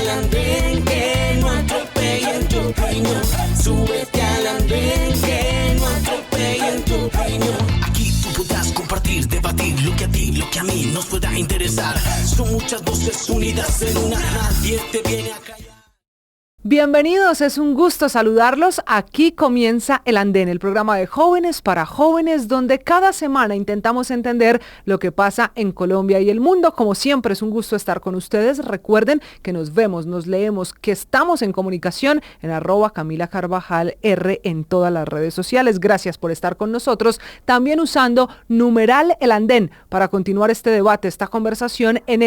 al andén, que no atropellen tu opinión. Súbete al andén, que no atropellen tu opinión. Aquí tú podrás compartir, debatir lo que a ti, lo que a mí nos pueda interesar. Son muchas voces unidas en una, nadie te viene a callar. Bienvenidos, es un gusto saludarlos. Aquí comienza El Andén, el programa de jóvenes para jóvenes, donde cada semana intentamos entender lo que pasa en Colombia y el mundo. Como siempre, es un gusto estar con ustedes. Recuerden que nos vemos, nos leemos, que estamos en comunicación en @CamilaCarvajalR en todas las redes sociales. Gracias por estar con nosotros. También usando numeral El Andén para continuar este debate, esta conversación en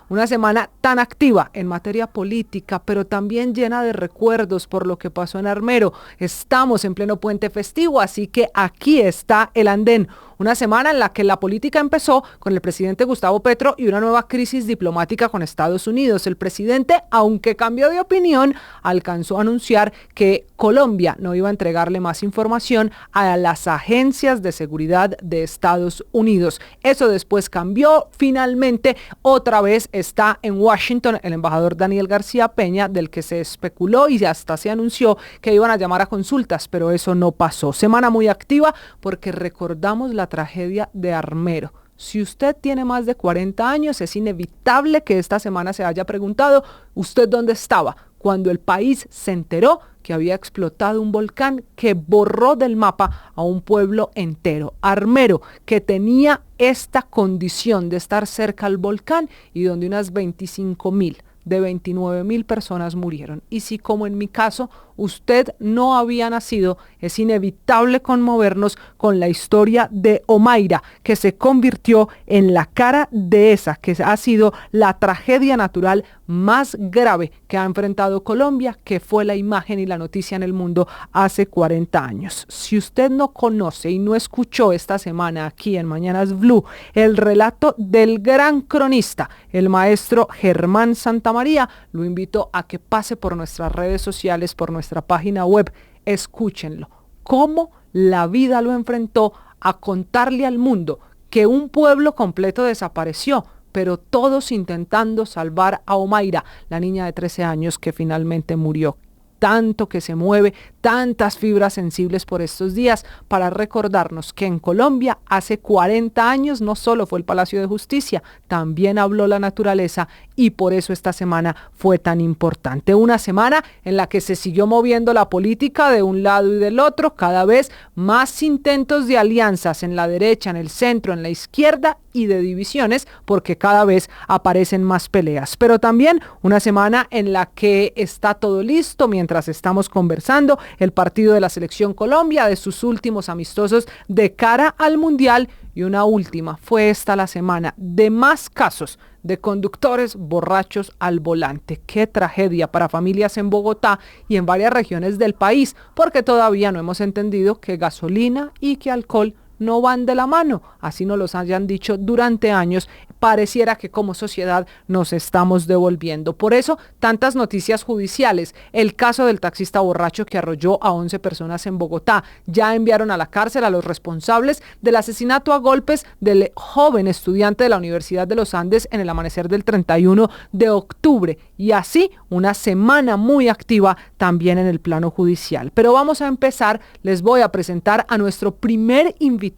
una semana tan activa en materia política, pero también llena de recuerdos por lo que pasó en Armero. Estamos en pleno puente festivo, así que aquí está El Andén. Una semana en la que la política empezó con el presidente Gustavo Petro y una nueva crisis diplomática con Estados Unidos. El presidente, aunque cambió de opinión, alcanzó a anunciar que Colombia no iba a entregarle más información a las agencias de seguridad de Estados Unidos. Eso después cambió. Finalmente, otra vez está en Washington el embajador Daniel García Peña, del que se especuló y hasta se anunció que iban a llamar a consultas, pero eso no pasó. Semana muy activa porque recordamos la tragedia de Armero. Si usted tiene más de 40 años, es inevitable que esta semana se haya preguntado, ¿usted dónde estaba cuando el país se enteró que había explotado un volcán que borró del mapa a un pueblo entero? Armero, que tenía esta condición de estar cerca al volcán y donde unas 25.000 de 29.000 personas murieron. Y si, como en mi caso, usted no había nacido, es inevitable conmovernos con la historia de Omaira, que se convirtió en la cara de esa, que ha sido la tragedia natural más grave que ha enfrentado Colombia, que fue la imagen y la noticia en el mundo hace 40 años. Si usted no conoce y no escuchó esta semana aquí en Mañanas Blue el relato del gran cronista, el maestro Germán Santamaría, lo invito a que pase por nuestras redes sociales, por nuestra página web. Escúchenlo, cómo la vida lo enfrentó a contarle al mundo que un pueblo completo desapareció, pero todos intentando salvar a Omaira, la niña de 13 años que finalmente murió. Tanto que se mueve, tantas fibras sensibles por estos días para recordarnos que en Colombia hace 40 años no solo fue el Palacio de Justicia, también habló la naturaleza y por eso esta semana fue tan importante. Una semana en la que se siguió moviendo la política de un lado y del otro, cada vez más intentos de alianzas en la derecha, en el centro, en la izquierda y de divisiones, porque cada vez aparecen más peleas. Pero también una semana en la que está todo listo mientras estamos conversando, el partido de la Selección Colombia, de sus últimos amistosos de cara al Mundial. Y una última, fue esta la semana de más casos de conductores borrachos al volante. Qué tragedia para familias en Bogotá y en varias regiones del país, porque todavía no hemos entendido que gasolina y que alcohol no van de la mano, así nos los hayan dicho durante años. Pareciera que como sociedad nos estamos devolviendo. Por eso, tantas noticias judiciales. El caso del taxista borracho que arrolló a 11 personas en Bogotá. Ya enviaron a la cárcel a los responsables del asesinato a golpes del joven estudiante de la Universidad de los Andes en el amanecer del 31 de octubre. Y así, una semana muy activa también en el plano judicial. Pero vamos a empezar, les voy a presentar a nuestro primer invitado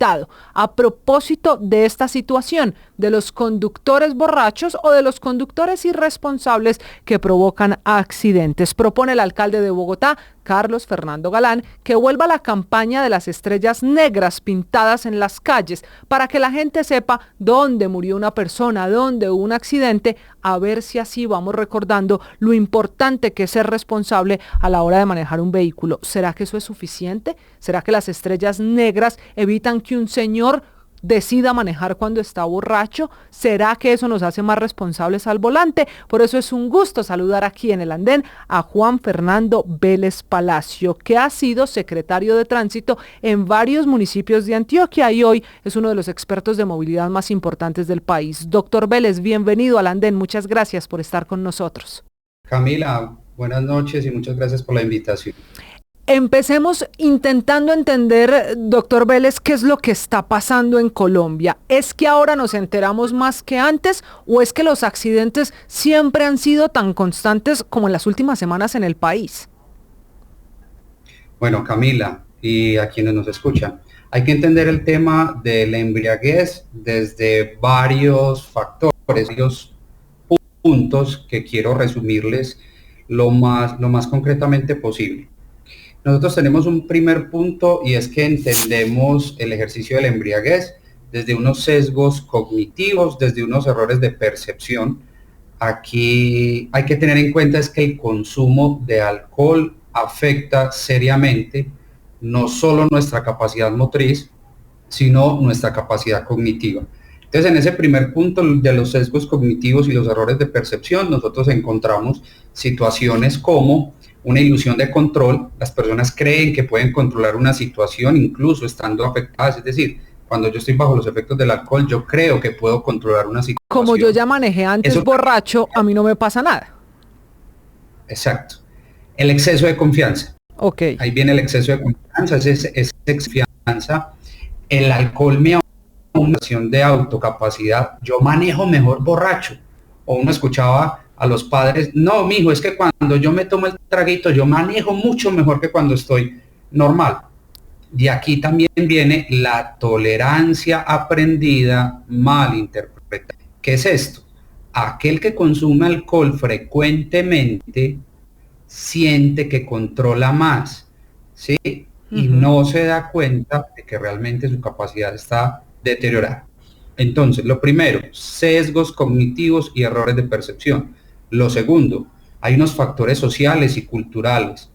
a propósito de esta situación, de los conductores borrachos o de los conductores irresponsables que provocan accidentes. Propone el alcalde de Bogotá, Carlos Fernando Galán, que vuelva la campaña de las estrellas negras pintadas en las calles para que la gente sepa dónde murió una persona, dónde hubo un accidente, a ver si así vamos recordando lo importante que es ser responsable a la hora de manejar un vehículo. ¿Será que eso es suficiente? ¿Será que las estrellas negras evitan que un señor decida manejar cuando está borracho? ¿Será que eso nos hace más responsables al volante? Por eso es un gusto saludar aquí en el andén a Juan Fernando Vélez Palacio, que ha sido secretario de Tránsito en varios municipios de Antioquia y hoy es uno de los expertos de movilidad más importantes del país. Doctor Vélez, bienvenido al andén. Muchas gracias por estar con nosotros. Camila, buenas noches y muchas gracias por la invitación. Empecemos intentando entender, doctor Vélez, qué es lo que está pasando en Colombia. ¿Es que ahora nos enteramos más que antes o es que los accidentes siempre han sido tan constantes como en las últimas semanas en el país? Bueno, Camila, y a quienes nos escuchan, hay que entender el tema de la embriaguez desde varios factores, varios puntos que quiero resumirles lo más concretamente posible. Nosotros tenemos un primer punto y es que entendemos el ejercicio de la embriaguez desde unos sesgos cognitivos, desde unos errores de percepción. Aquí hay que tener en cuenta es que el consumo de alcohol afecta seriamente no solo nuestra capacidad motriz, sino nuestra capacidad cognitiva. Entonces, en ese primer punto de los sesgos cognitivos y los errores de percepción, nosotros encontramos situaciones como una ilusión de control. Las personas creen que pueden controlar una situación incluso estando afectadas, es decir, cuando yo estoy bajo los efectos del alcohol, yo creo que puedo controlar una situación. Como yo ya manejé antes borracho, a mí no me pasa nada. Exacto. El exceso de confianza. Ok. Ahí viene el exceso de confianza, es confianza. El alcohol me da una sensación de autocapacidad. Yo manejo mejor borracho. O uno escuchaba a los padres, no, mijo, es que cuando yo me tomo el traguito, yo manejo mucho mejor que cuando estoy normal. De aquí también viene la tolerancia aprendida mal interpretada. ¿Qué es esto? Aquel que consume alcohol frecuentemente siente que controla más, ¿sí? Y no se da cuenta de que realmente su capacidad está deteriorada. Entonces, lo primero, sesgos cognitivos y errores de percepción. Lo segundo, hay unos factores sociales y culturales.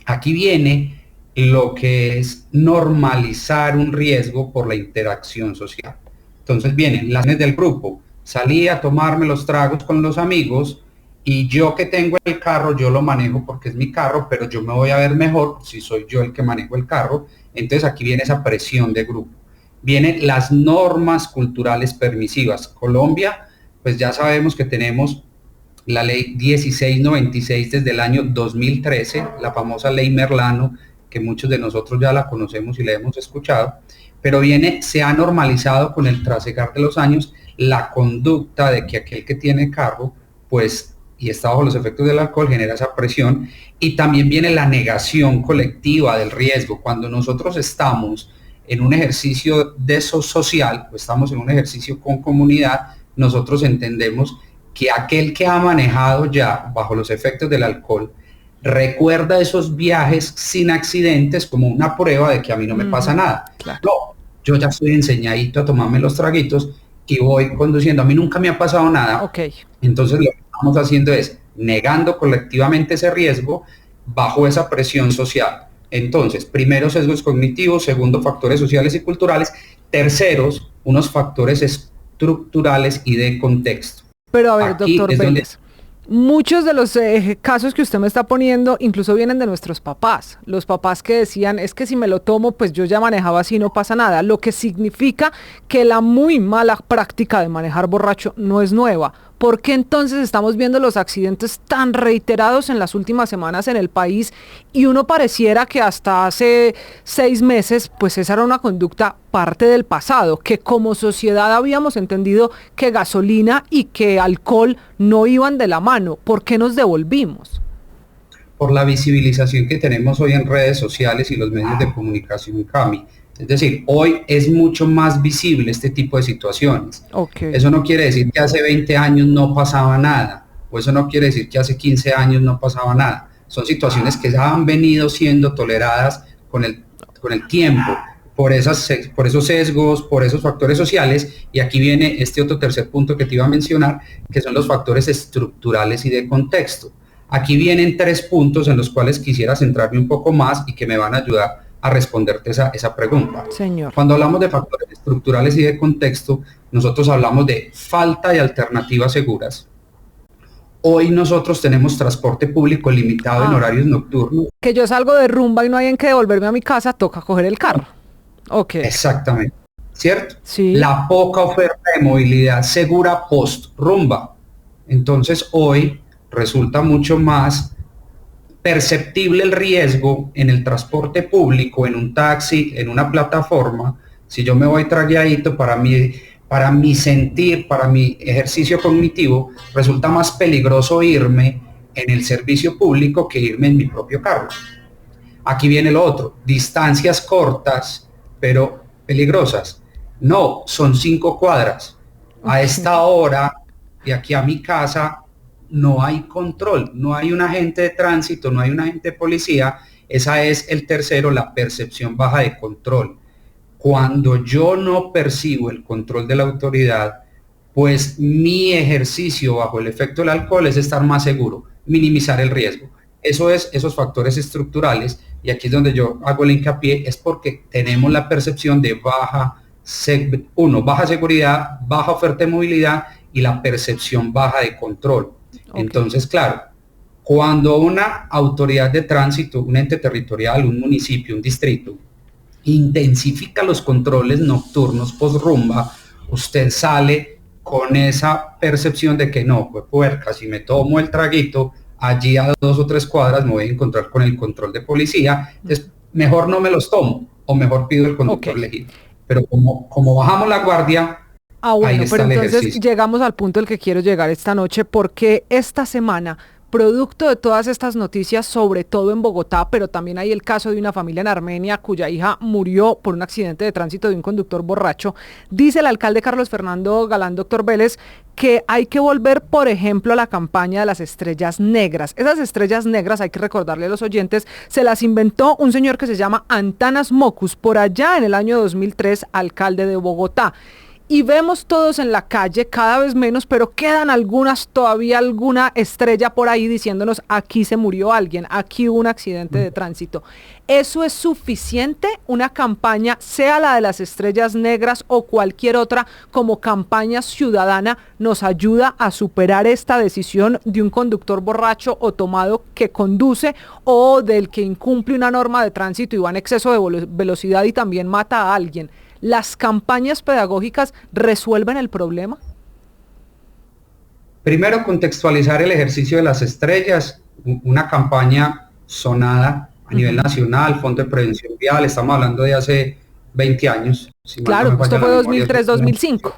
Aquí viene lo que es normalizar un riesgo por la interacción social. Entonces vienen las del grupo, salí a tomarme los tragos con los amigos y yo que tengo el carro, yo lo manejo porque es mi carro, pero yo me voy a ver mejor si soy yo el que manejo el carro. Entonces aquí viene esa presión de grupo. Vienen las normas culturales permisivas. Colombia, pues ya sabemos que tenemos la ley 1696 desde el año 2013, la famosa ley Merlano, que muchos de nosotros ya la conocemos y la hemos escuchado, pero se ha normalizado con el trasegar de los años la conducta de que aquel que tiene carro, pues, y está bajo los efectos del alcohol, genera esa presión, y también viene la negación colectiva del riesgo. Cuando nosotros estamos en un ejercicio de eso social, o estamos en un ejercicio con comunidad, nosotros entendemos que aquel que ha manejado ya bajo los efectos del alcohol recuerda esos viajes sin accidentes como una prueba de que a mí no me pasa nada. Claro. No, yo ya estoy enseñadito a tomarme los traguitos y voy conduciendo, a mí nunca me ha pasado nada. Okay. Entonces lo que estamos haciendo es negando colectivamente ese riesgo bajo esa presión social. Entonces, primero sesgos cognitivos, segundo factores sociales y culturales, terceros unos factores estructurales y de contexto. Pero a ver, doctor Vélez, muchos de los casos que usted me está poniendo incluso vienen de nuestros papás. Los papás que decían, es que si me lo tomo, pues yo ya manejaba así, no pasa nada. Lo que significa que la muy mala práctica de manejar borracho no es nueva. ¿Por qué entonces estamos viendo los accidentes tan reiterados en las últimas semanas en el país? Y uno pareciera que hasta hace 6 meses, pues esa era una conducta parte del pasado, que como sociedad habíamos entendido que gasolina y que alcohol no iban de la mano. ¿Por qué nos devolvimos? Por la visibilización que tenemos hoy en redes sociales y los medios de comunicación, Cami. Es decir, hoy es mucho más visible este tipo de situaciones. Okay. Eso no quiere decir que hace 20 años no pasaba nada, o eso no quiere decir que hace 15 años no pasaba nada. Son situaciones que han venido siendo toleradas con el tiempo, por esos sesgos, por esos factores sociales, y aquí viene este otro tercer punto que te iba a mencionar, que son los factores estructurales y de contexto. Aquí vienen 3 puntos en los cuales quisiera centrarme un poco más y que me van a ayudar a responderte esa pregunta. Señor. Cuando hablamos de factores estructurales y de contexto, nosotros hablamos de falta de alternativas seguras. Hoy nosotros tenemos transporte público limitado en horarios nocturnos. Que yo salgo de rumba y no hay en que devolverme a mi casa, toca coger el carro. Okay. Exactamente, ¿cierto? Sí. La poca oferta de movilidad segura post rumba. Entonces hoy resulta mucho más perceptible el riesgo en el transporte público, en un taxi, en una plataforma. Si yo me voy tragueadito, para mi sentir, para mi ejercicio cognitivo, resulta más peligroso irme en el servicio público que irme en mi propio carro. Aquí viene lo otro, distancias cortas, pero peligrosas. No, son 5 cuadras. A esta hora, de aquí a mi casa, no hay control, no hay un agente de tránsito, no hay un agente de policía. Esa es el tercero, la percepción baja de control. Cuando yo no percibo el control de la autoridad, pues mi ejercicio bajo el efecto del alcohol es estar más seguro, minimizar el riesgo. Eso es esos factores estructurales, y aquí es donde yo hago el hincapié, es porque tenemos la percepción de baja seguridad, baja oferta de movilidad y la percepción baja de control. Okay. Entonces, claro, cuando una autoridad de tránsito, un ente territorial, un municipio, un distrito, intensifica los controles nocturnos post rumba, usted sale con esa percepción de que no, pues puerca, si me tomo el traguito, allí a 2 o 3 cuadras me voy a encontrar con el control de policía, entonces mejor no me los tomo, o mejor pido el conductor elegido. Pero como bajamos la guardia, bueno, ahí está pero entonces ejercicio. Llegamos al punto al que quiero llegar esta noche, porque esta semana, producto de todas estas noticias, sobre todo en Bogotá, pero también hay el caso de una familia en Armenia cuya hija murió por un accidente de tránsito de un conductor borracho, dice el alcalde Carlos Fernando Galán, doctor Vélez, que hay que volver, por ejemplo, a la campaña de las estrellas negras. Esas estrellas negras, hay que recordarle a los oyentes, se las inventó un señor que se llama Antanas Mockus, por allá en el año 2003, alcalde de Bogotá. Y vemos todos en la calle, cada vez menos, pero quedan algunas, todavía alguna estrella por ahí diciéndonos: aquí se murió alguien, aquí hubo un accidente de tránsito. ¿Eso es suficiente? Una campaña, sea la de las estrellas negras o cualquier otra, como campaña ciudadana, nos ayuda a superar esta decisión de un conductor borracho o tomado que conduce, o del que incumple una norma de tránsito y va en exceso de velocidad y también mata a alguien? ¿Las campañas pedagógicas resuelven el problema? Primero, contextualizar el ejercicio de las estrellas, una campaña sonada a nivel nacional, Fondo de Prevención Vial, estamos hablando de hace 20 años. Si claro, esto fue 2003-2005.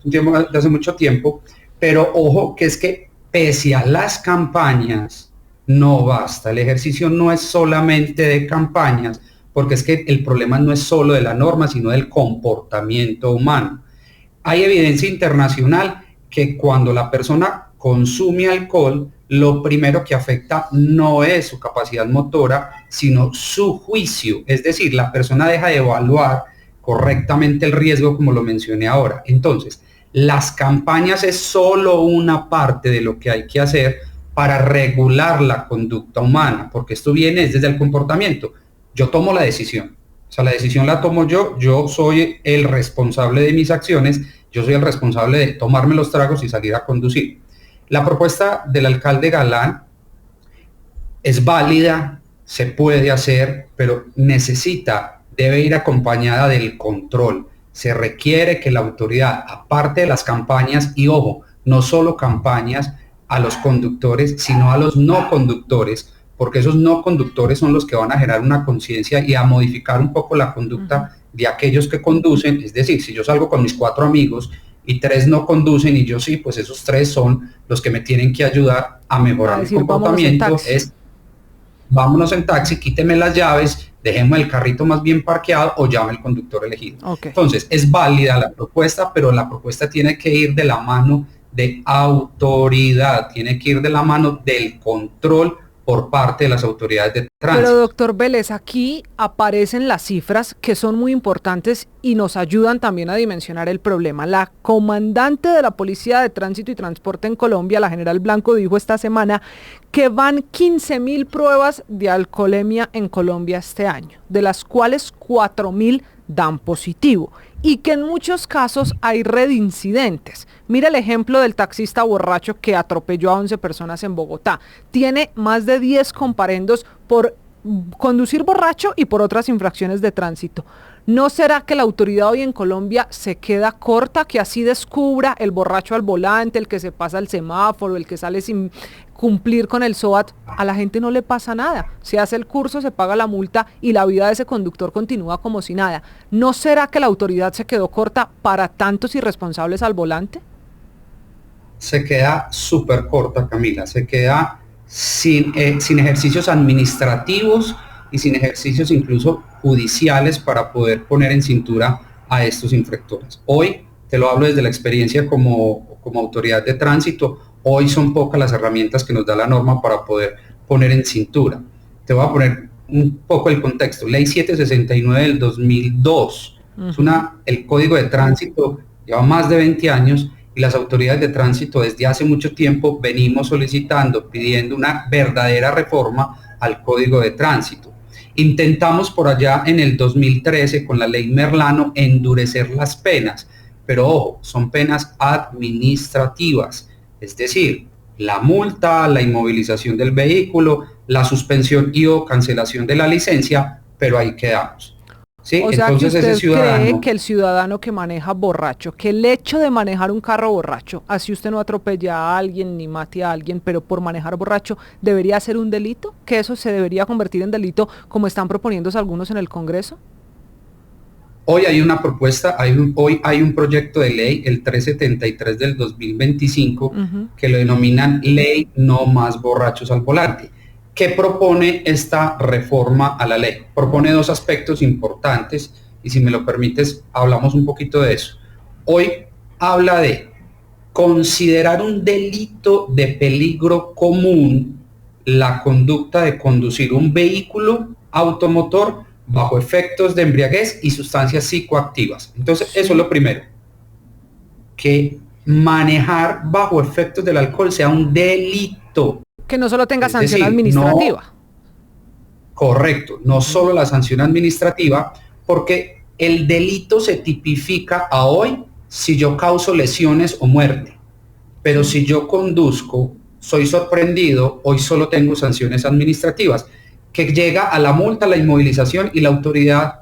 Un tiempo de hace mucho tiempo, pero ojo que es que pese a las campañas no basta, el ejercicio no es solamente de campañas, porque es que el problema no es solo de la norma, sino del comportamiento humano. Hay evidencia internacional que cuando la persona consume alcohol, lo primero que afecta no es su capacidad motora, sino su juicio. Es decir, la persona deja de evaluar correctamente el riesgo, como lo mencioné ahora. Entonces, las campañas es solo una parte de lo que hay que hacer para regular la conducta humana, porque esto viene desde el comportamiento. Yo tomo la decisión, o sea, la decisión la tomo yo soy el responsable de mis acciones, yo soy el responsable de tomarme los tragos y salir a conducir. La propuesta del alcalde Galán es válida, se puede hacer, pero debe ir acompañada del control. Se requiere que la autoridad, aparte de las campañas, y ojo, no solo campañas a los conductores, sino a los no conductores, porque esos no conductores son los que van a generar una conciencia y a modificar un poco la conducta de aquellos que conducen. Es decir, si yo salgo con mis 4 amigos y 3 no conducen y yo sí, pues esos 3 son los que me tienen que ayudar a mejorar el comportamiento. Vámonos en taxi, quíteme las llaves, dejemos el carrito más bien parqueado o llame al conductor elegido. Okay. Entonces, es válida la propuesta, pero la propuesta tiene que ir de la mano de autoridad, tiene que ir de la mano del control por parte de las autoridades de tránsito. Pero doctor Vélez, aquí aparecen las cifras que son muy importantes y nos ayudan también a dimensionar el problema. La comandante de la Policía de Tránsito y Transporte en Colombia, la general Blanco, dijo esta semana que van 15.000 pruebas de alcoholemia en Colombia este año, de las cuales 4.000 dan positivo, y que en muchos casos hay reincidentes. Mira el ejemplo del taxista borracho que atropelló a 11 personas en Bogotá. Tiene más de 10 comparendos por conducir borracho y por otras infracciones de tránsito. ¿No será que la autoridad hoy en Colombia se queda corta, que así descubra el borracho al volante, el que se pasa el semáforo, el que sale sin cumplir con el SOAT? A la gente no le pasa nada. Se hace el curso, se paga la multa y la vida de ese conductor continúa como si nada. ¿No será que la autoridad se quedó corta para tantos irresponsables al volante? Se queda súper corta, Camila. Se queda sin ejercicios administrativos y sin ejercicios incluso judiciales para poder poner en cintura a estos infractores. Hoy, te lo hablo desde la experiencia como autoridad de tránsito, hoy son pocas las herramientas que nos da la norma para poder poner en cintura. Te voy a poner un poco el contexto. Ley 769 del 2002. El Código de Tránsito lleva más de 20 años y las autoridades de tránsito desde hace mucho tiempo venimos solicitando, pidiendo una verdadera reforma al Código de Tránsito. Intentamos por allá en el 2013 con la ley Merlano endurecer las penas, pero ojo, son penas administrativas, es decir, la multa, la inmovilización del vehículo, la suspensión y o cancelación de la licencia, pero ahí quedamos. ¿Sí? O sea, entonces que usted ese ciudadano cree que el ciudadano que maneja borracho, que el hecho de manejar un carro borracho, así usted no atropella a alguien ni mate a alguien, pero por manejar borracho, ¿debería ser un delito? ¿Que eso se debería convertir en delito como están proponiéndose algunos en el Congreso? Hoy hay una propuesta, hoy hay un proyecto de ley, el 373 del 2025, que lo denominan Ley No Más Borrachos al Volante. ¿Qué propone esta reforma a la ley? Propone dos aspectos importantes y si me lo permites, hablamos un poquito de eso. Hoy habla de considerar un delito de peligro común la conducta de conducir un vehículo automotor bajo efectos de embriaguez y sustancias psicoactivas. Entonces, eso es lo primero. Que manejar bajo efectos del alcohol sea un delito. Que no solo tenga sanción administrativa. Correcto, no solo la sanción administrativa, porque el delito se tipifica a hoy si yo causo lesiones o muerte. Pero si yo conduzco, soy sorprendido, hoy solo tengo sanciones administrativas, que llega a la multa, la inmovilización y la autoridad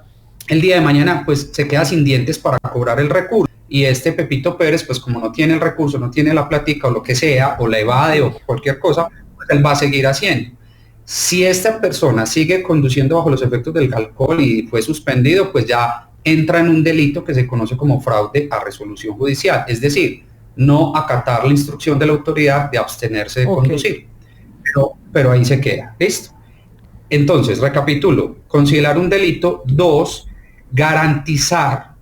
el día de mañana pues se queda sin dientes para cobrar el recurso. Y este Pepito Pérez, pues como no tiene el recurso, no tiene la platica o lo que sea, o la evade o cualquier cosa, pues él va a seguir haciendo. Si esta persona sigue conduciendo bajo los efectos del alcohol y fue suspendido, pues ya entra en un delito que se conoce como fraude a resolución judicial, es decir, no acatar la instrucción de la autoridad de abstenerse de conducir. Pero ahí se queda, ¿listo? Entonces, recapitulo, considerar un delito. 2, garantizar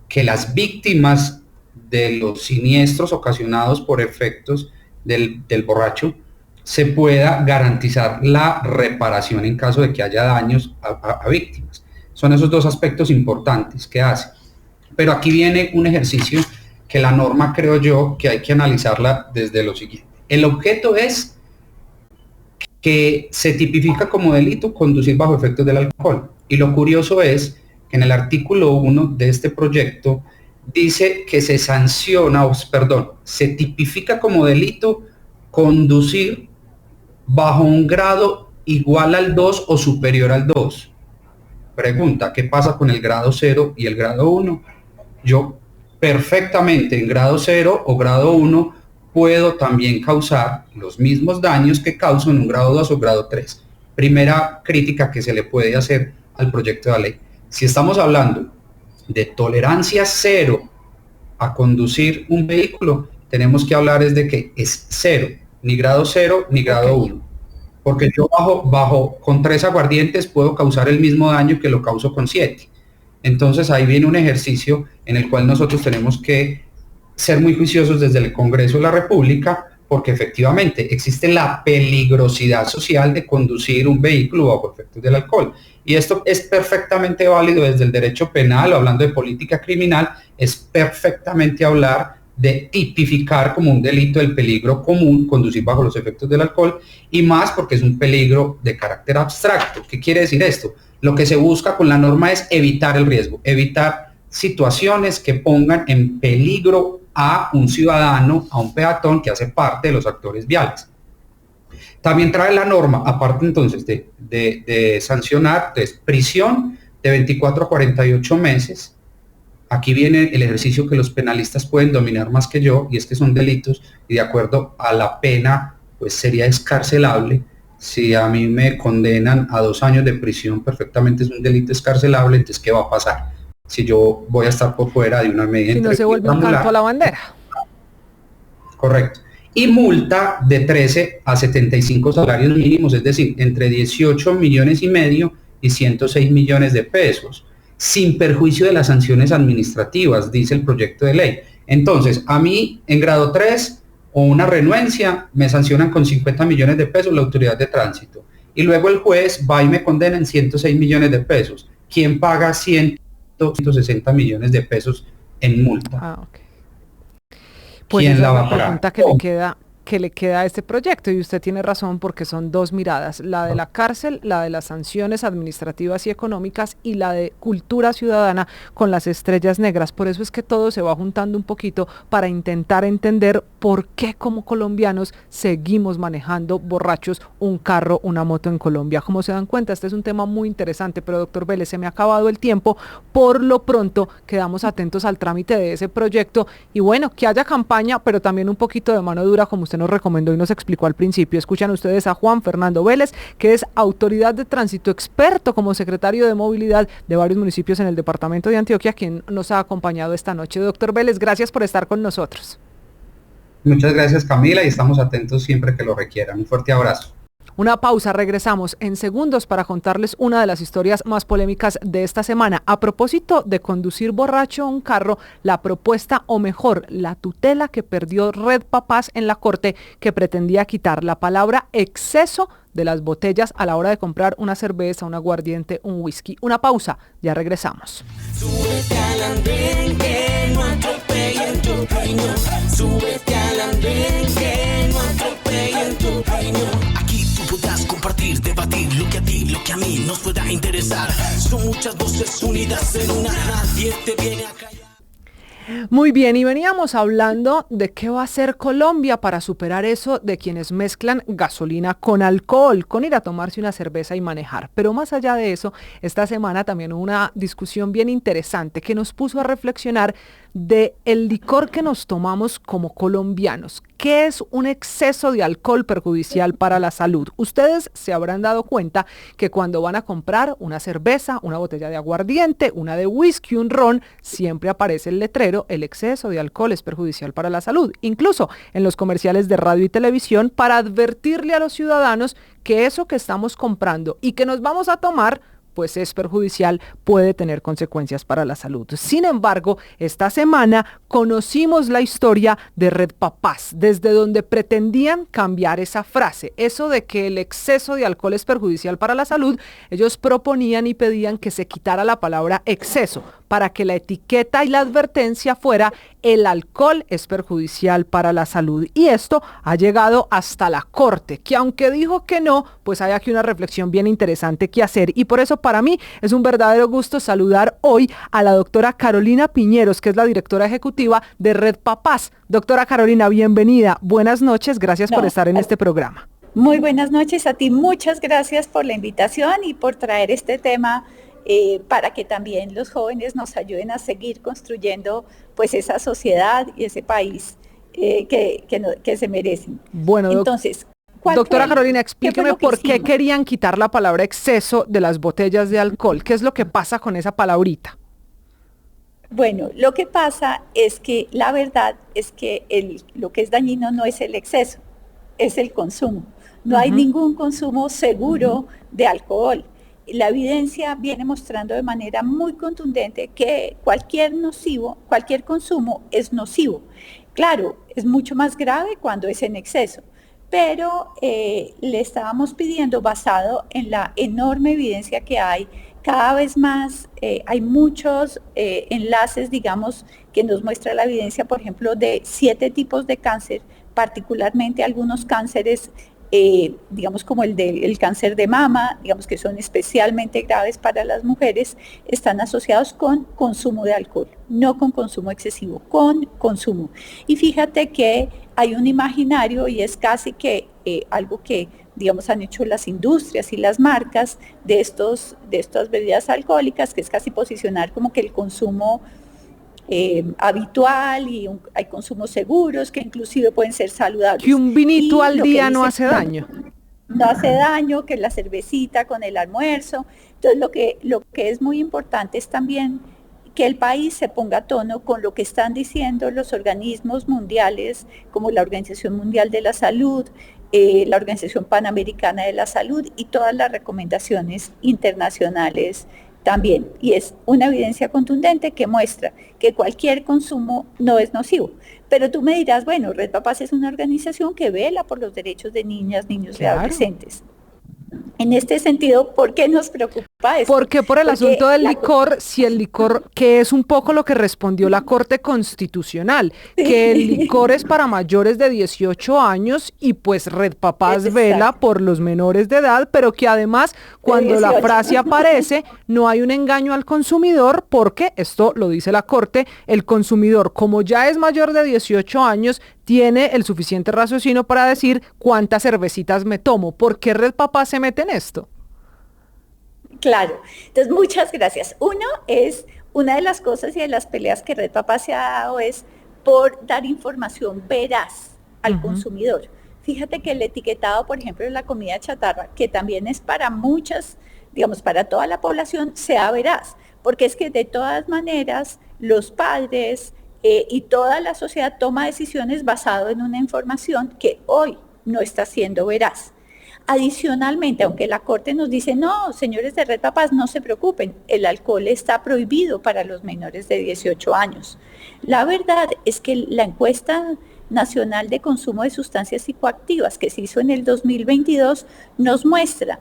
que las víctimas de los siniestros ocasionados por efectos del borracho se pueda garantizar la reparación en caso de que haya daños a víctimas. Son esos dos aspectos importantes que hace. Pero aquí viene un ejercicio que la norma, creo yo, que hay que analizarla desde lo siguiente. El objeto es que se tipifica como delito conducir bajo efectos del alcohol. Y lo curioso es que en el artículo 1 de este proyecto dice que se sanciona, se tipifica como delito conducir bajo un grado igual al 2 o superior al 2. Pregunta, ¿qué pasa con el grado 0 y el grado 1? Yo perfectamente en grado 0 o grado 1 puedo también causar los mismos daños que causo en un grado 2 o grado 3. Primera crítica que se le puede hacer al proyecto de la ley. Si estamos hablando de tolerancia 0 a conducir un vehículo, tenemos que hablar es de que es 0, ni grado 0 ni grado 1. Porque yo con 3 aguardientes puedo causar el mismo daño que lo causo con 7. Entonces ahí viene un ejercicio en el cual nosotros tenemos que ser muy juiciosos desde el Congreso de la República, porque efectivamente existe la peligrosidad social de conducir un vehículo bajo efectos del alcohol. Y esto es perfectamente válido desde el derecho penal, hablando de política criminal, es perfectamente hablar de tipificar como un delito el peligro común, conducir bajo los efectos del alcohol, y más porque es un peligro de carácter abstracto. ¿Qué quiere decir esto? Lo que se busca con la norma es evitar el riesgo, evitar situaciones que pongan en peligro a un ciudadano, a un peatón que hace parte de los actores viales. También trae la norma, aparte entonces de sancionar, prisión de 24 a 48 meses. Aquí viene el ejercicio que los penalistas pueden dominar más que yo, y es que son delitos, y de acuerdo a la pena, pues sería excarcelable. Si a mí me condenan a 2 años de prisión, perfectamente es un delito excarcelable. Entonces, ¿qué va a pasar si yo voy a estar por fuera de una medida? Si no se vuelve un canto a la bandera. Correcto. Y multa de 13 a 75 salarios mínimos, es decir, entre 18 millones y medio y 106 millones de pesos, sin perjuicio de las sanciones administrativas, dice el proyecto de ley. Entonces, a mí en grado 3 o una renuencia me sancionan con 50 millones de pesos la autoridad de tránsito. Y luego el juez va y me condena en 106 millones de pesos. ¿Quién paga 160 millones de pesos en multa? Ah, ok. Pues ¿Quién esa la es va la a pagar? pregunta que le queda a este proyecto, y usted tiene razón porque son dos miradas, la de la cárcel, la de las sanciones administrativas y económicas, y la de cultura ciudadana con las estrellas negras. Por eso es que todo se va juntando un poquito para intentar entender por qué como colombianos seguimos manejando borrachos un carro, una moto en Colombia. Como se dan cuenta, este es un tema muy interesante, pero doctor Vélez, se me ha acabado el tiempo. Por lo pronto quedamos atentos al trámite de ese proyecto, y bueno, que haya campaña, pero también un poquito de mano dura, como usted nos recomendó y nos explicó al principio. Escuchan ustedes a Juan Fernando Vélez, que es autoridad de tránsito, experto como secretario de movilidad de varios municipios en el departamento de Antioquia, quien nos ha acompañado esta noche. Doctor Vélez, gracias por estar con nosotros. Muchas gracias, Camila, y estamos atentos siempre que lo requieran. Un fuerte abrazo. Una pausa, regresamos en segundos para contarles una de las historias más polémicas de esta semana. A propósito de conducir borracho un carro, la propuesta, o mejor, la tutela que perdió Red Papás en la corte, que pretendía quitar la palabra exceso de las botellas a la hora de comprar una cerveza, un aguardiente, un whisky. Una pausa, ya regresamos. Súbete al andén que no atropellen tu opinión. Súbete al andén que no atropellen tu opinión. Aquí tú podrás compartir, debatir lo que a ti, lo que a mí nos pueda interesar. Son muchas voces unidas en una, nadie te viene a callar. Muy bien, y veníamos hablando de qué va a hacer Colombia para superar eso de quienes mezclan gasolina con alcohol, con ir a tomarse una cerveza y manejar. Pero más allá de eso, esta semana también hubo una discusión bien interesante que nos puso a reflexionar de el licor que nos tomamos como colombianos. ¿Qué es un exceso de alcohol perjudicial para la salud? Ustedes se habrán dado cuenta que cuando van a comprar una cerveza, una botella de aguardiente, una de whisky, un ron, siempre aparece el letrero: el exceso de alcohol es perjudicial para la salud. Incluso en los comerciales de radio y televisión, para advertirle a los ciudadanos que eso que estamos comprando y que nos vamos a tomar pues es perjudicial, puede tener consecuencias para la salud. Sin embargo, esta semana conocimos la historia de Red Papás, desde donde pretendían cambiar esa frase, eso de que el exceso de alcohol es perjudicial para la salud. Ellos proponían y pedían que se quitara la palabra exceso, para que la etiqueta y la advertencia fuera: el alcohol es perjudicial para la salud. Y esto ha llegado hasta la Corte, que aunque dijo que no, pues hay aquí una reflexión bien interesante que hacer. Y por eso para mí es un verdadero gusto saludar hoy a la doctora Carolina Piñeros, que es la directora ejecutiva de Red Papás. Doctora Carolina, bienvenida. Buenas noches, gracias por estar en este programa. Muy buenas noches a ti, muchas gracias por la invitación y por traer este tema para que también los jóvenes nos ayuden a seguir construyendo pues esa sociedad y ese país que se merecen. Bueno, entonces, doctora Carolina, explíqueme por qué querían quitar la palabra exceso de las botellas de alcohol. ¿Qué es lo que pasa con esa palabrita? Bueno, lo que pasa es que la verdad es que lo que es dañino no es el exceso, es el consumo. No hay ningún consumo seguro de alcohol. La evidencia viene mostrando de manera muy contundente que cualquier consumo es nocivo. Claro, es mucho más grave cuando es en exceso, pero le estábamos pidiendo, basado en la enorme evidencia que hay, cada vez más hay muchos enlaces, digamos, que nos muestra la evidencia, por ejemplo, de 7 tipos de cáncer, particularmente algunos cánceres digamos como el cáncer de mama, digamos que son especialmente graves para las mujeres, están asociados con consumo de alcohol, no con consumo excesivo, con consumo. Y fíjate que hay un imaginario, y es casi que algo que digamos, han hecho las industrias y las marcas de estas bebidas alcohólicas, que es casi posicionar como que el consumo habitual y hay consumos seguros que inclusive pueden ser saludables. Que un vinito al día no hace daño. No hace daño, que la cervecita con el almuerzo. Entonces lo que es muy importante es también que el país se ponga a tono con lo que están diciendo los organismos mundiales, como la Organización Mundial de la Salud, la Organización Panamericana de la Salud y todas las recomendaciones internacionales también. Y es una evidencia contundente que muestra que cualquier consumo no es nocivo. Pero tú me dirás, bueno, Red Papás es una organización que vela por los derechos de niñas, niños y adolescentes. En este sentido, ¿por qué nos preocupa esto? Porque por el asunto del licor, si el licor, que es un poco lo que respondió la Corte Constitucional, sí, que el licor es para mayores de 18 años y pues Red Papás vela por los menores de edad, pero que además cuando la frase aparece no hay un engaño al consumidor porque, esto lo dice la Corte, el consumidor como ya es mayor de 18 años, tiene el suficiente raciocinio para decir cuántas cervecitas me tomo. ¿Por qué Red Papás se mete en esto? Claro, entonces muchas gracias. Una de las cosas y de las peleas que Red Papás se ha dado es por dar información veraz al consumidor. Fíjate que el etiquetado, por ejemplo, de la comida chatarra, que también es para muchas, digamos, para toda la población, sea veraz, porque es que de todas maneras los padres y toda la sociedad toma decisiones basado en una información que hoy no está siendo veraz. Adicionalmente, aunque la Corte nos dice, no, señores de Red Papás, no se preocupen, el alcohol está prohibido para los menores de 18 años. La verdad es que la encuesta nacional de consumo de sustancias psicoactivas que se hizo en el 2022 nos muestra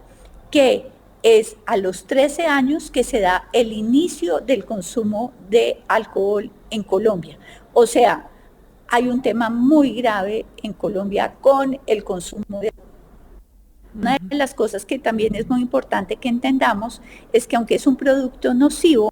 que es a los 13 años que se da el inicio del consumo de alcohol en Colombia. O sea, hay un tema muy grave en Colombia con el consumo de alcohol. Una de las cosas que también es muy importante que entendamos es que aunque es un producto nocivo,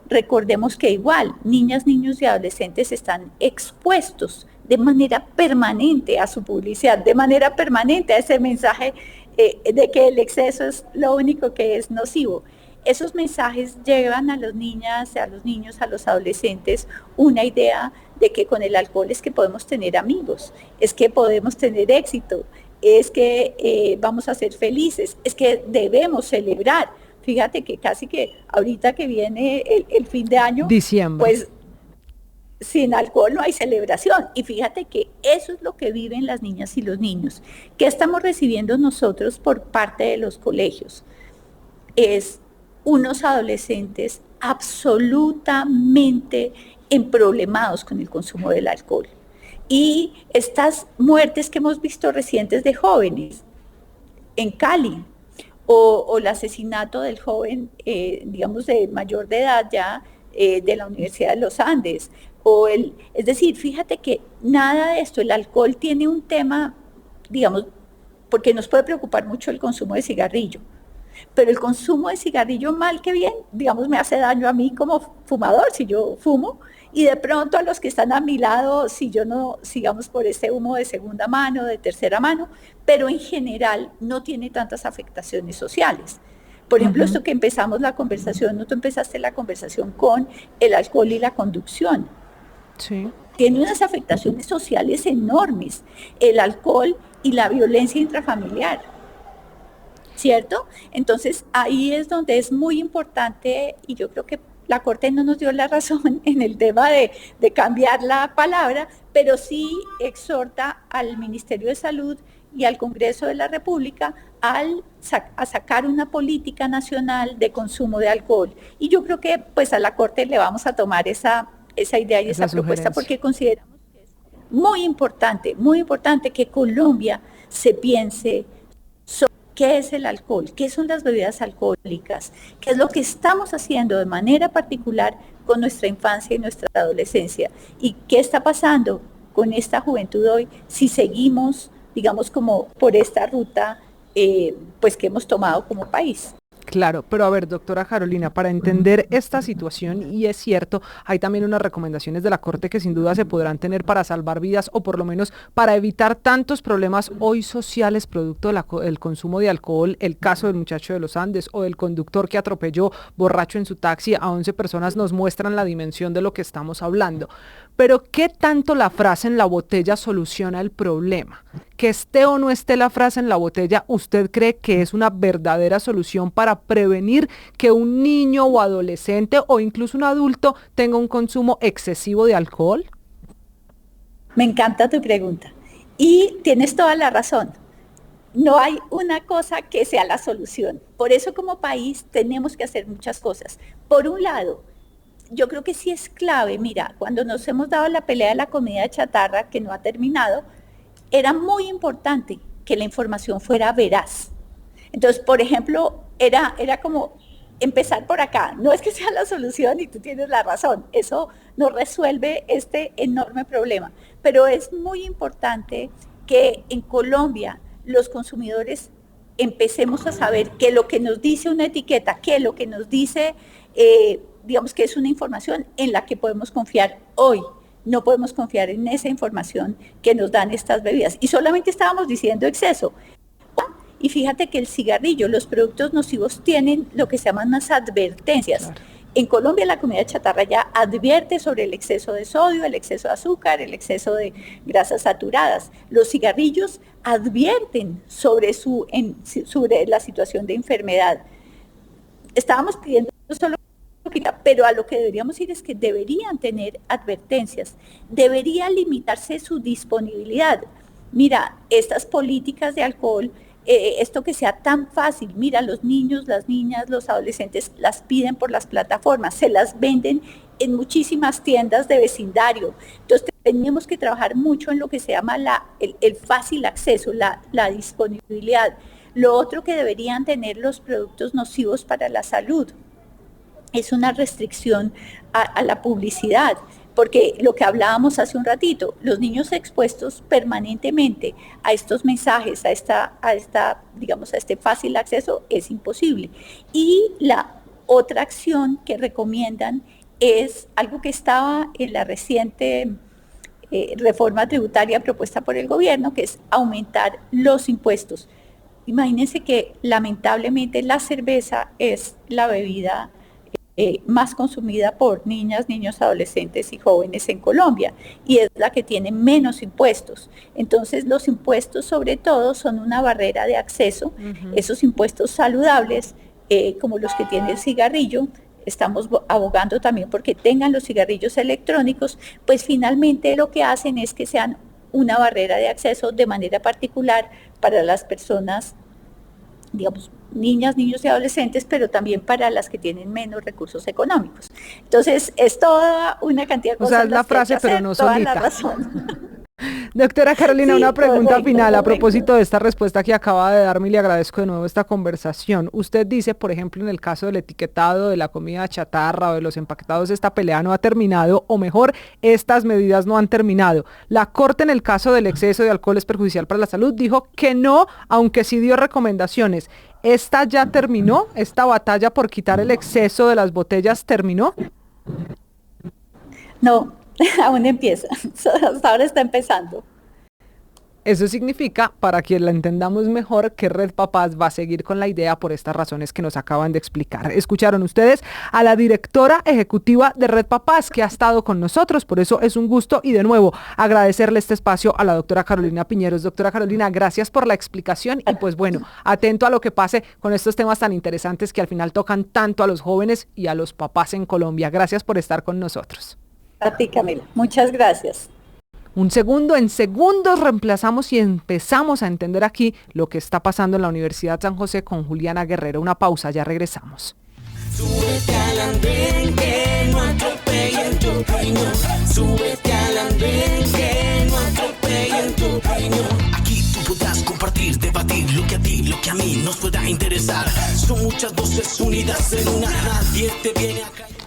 recordemos que igual niñas, niños y adolescentes están expuestos de manera permanente a su publicidad, de manera permanente a ese mensaje de que el exceso es lo único que es nocivo. Esos mensajes llevan a las niñas, a los niños, a los adolescentes una idea de que con el alcohol es que podemos tener amigos, es que podemos tener éxito, es que vamos a ser felices, es que debemos celebrar. Fíjate que casi que ahorita que viene el fin de año, diciembre, pues sin alcohol no hay celebración. Y fíjate que eso es lo que viven las niñas y los niños. ¿Qué estamos recibiendo nosotros por parte de los colegios? Es unos adolescentes absolutamente emproblemados con el consumo del alcohol. Y estas muertes que hemos visto recientes de jóvenes en Cali, o el asesinato del joven, digamos, de mayor de edad ya, de la Universidad de los Andes, es decir, fíjate que nada de esto, el alcohol tiene un tema, digamos, porque nos puede preocupar mucho el consumo de cigarrillo, pero el consumo de cigarrillo, mal que bien, digamos, me hace daño a mí como fumador, si yo fumo, y de pronto a los que están a mi lado, si yo no, sigamos por ese humo de segunda mano, de tercera mano, pero en general no tiene tantas afectaciones sociales. Por ejemplo, esto que empezamos la conversación, tú empezaste la conversación con el alcohol y la conducción. Sí. Tiene unas afectaciones sociales enormes, el alcohol y la violencia intrafamiliar, ¿cierto? Entonces ahí es donde es muy importante, y yo creo que la Corte no nos dio la razón en el tema de cambiar la palabra, pero sí exhorta al Ministerio de Salud y al Congreso de la República a sacar una política nacional de consumo de alcohol. Y yo creo que pues a la Corte le vamos a tomar esa idea y esa propuesta, porque consideramos que es muy importante que Colombia se piense sobre qué es el alcohol, qué son las bebidas alcohólicas, qué es lo que estamos haciendo de manera particular con nuestra infancia y nuestra adolescencia, y qué está pasando con esta juventud hoy si seguimos, digamos, como por esta ruta pues que hemos tomado como país. Claro, pero a ver, doctora Carolina, para entender esta situación, y es cierto, hay también unas recomendaciones de la Corte que sin duda se podrán tener para salvar vidas o por lo menos para evitar tantos problemas hoy sociales producto del consumo de alcohol, el caso del muchacho de los Andes o del conductor que atropelló borracho en su taxi a 11 personas nos muestran la dimensión de lo que estamos hablando. Pero ¿qué tanto la frase en la botella soluciona el problema? Que esté o no esté la frase en la botella, ¿usted cree que es una verdadera solución para prevenir que un niño o adolescente o incluso un adulto tenga un consumo excesivo de alcohol? Me encanta tu pregunta y tienes toda la razón. No hay una cosa que sea la solución. Por eso como país tenemos que hacer muchas cosas. Por un lado, yo creo que sí es clave, mira, cuando nos hemos dado la pelea de la comida chatarra que no ha terminado, era muy importante que la información fuera veraz. Entonces, por ejemplo, era como empezar por acá. No es que sea la solución y tú tienes la razón, eso no resuelve este enorme problema, pero es muy importante que en Colombia los consumidores empecemos a saber que lo que nos dice una etiqueta, que lo que nos dice, digamos que es una información en la que podemos confiar hoy. No podemos confiar en esa información que nos dan estas bebidas. Y solamente estábamos diciendo exceso. Y fíjate que el cigarrillo, los productos nocivos tienen lo que se llaman unas advertencias. Claro. En Colombia la comida chatarra ya advierte sobre el exceso de sodio, el exceso de azúcar, el exceso de grasas saturadas. Los cigarrillos advierten sobre la situación de enfermedad. Estábamos pidiendo solo, pero a lo que deberíamos ir es que deberían tener advertencias, debería limitarse su disponibilidad. Mira, estas políticas de alcohol, esto que sea tan fácil, mira, los niños, las niñas, los adolescentes las piden por las plataformas, se las venden en muchísimas tiendas de vecindario. Entonces tenemos que trabajar mucho en lo que se llama el fácil acceso, la disponibilidad. Lo otro que deberían tener los productos nocivos para la salud es una restricción a la publicidad. Porque lo que hablábamos hace un ratito, los niños expuestos permanentemente a estos mensajes, a este fácil acceso, es imposible. Y la otra acción que recomiendan es algo que estaba en la reciente reforma tributaria propuesta por el gobierno, que es aumentar los impuestos. Imagínense que lamentablemente la cerveza es la bebida más consumida por niñas, niños, adolescentes y jóvenes en Colombia y es la que tiene menos impuestos. Entonces los impuestos sobre todo son una barrera de acceso. Esos impuestos saludables como los que tiene el cigarrillo, estamos abogando también porque tengan los cigarrillos electrónicos, pues finalmente lo que hacen es que sean una barrera de acceso de manera particular para las personas, digamos, niñas, niños y adolescentes, pero también para las que tienen menos recursos económicos. Entonces, es toda una cantidad de cosas. O sea, es la frase, pero no solita. La razón. Doctora Carolina, sí, una pregunta correcto, final a correcto. propósito de esta respuesta que acaba de darme y le agradezco de nuevo esta conversación. Usted dice, por ejemplo, en el caso del etiquetado de la comida chatarra o de los empaquetados, esta pelea no ha terminado, o mejor, estas medidas no han terminado. La Corte, en el caso del exceso de alcohol es perjudicial para la salud, dijo que no, aunque sí dio recomendaciones. ¿Esta ya terminó? ¿Esta batalla por quitar el exceso de las botellas terminó? No, aún empieza. Hasta ahora está empezando. Eso significa, para que la entendamos mejor, que Red Papás va a seguir con la idea por estas razones que nos acaban de explicar. Escucharon ustedes a la directora ejecutiva de Red Papás, que ha estado con nosotros, por eso es un gusto y de nuevo agradecerle este espacio a la doctora Carolina Piñeros. Doctora Carolina, gracias por la explicación y pues bueno, atento a lo que pase con estos temas tan interesantes que al final tocan tanto a los jóvenes y a los papás en Colombia. Gracias por estar con nosotros. A ti, Camila. Muchas gracias. Un segundo, en segundos reemplazamos y empezamos a entender aquí lo que está pasando en la Universidad San José con Juliana Guerrero. Una pausa, ya regresamos. Súbete al andén que no atropellen tu opinión. Súbete al andén que no atropellen tu opinión. Aquí tú podrás compartir, debatir lo que a ti, lo que a mí nos pueda interesar. Son muchas voces unidas en una. Nadie te viene a callar.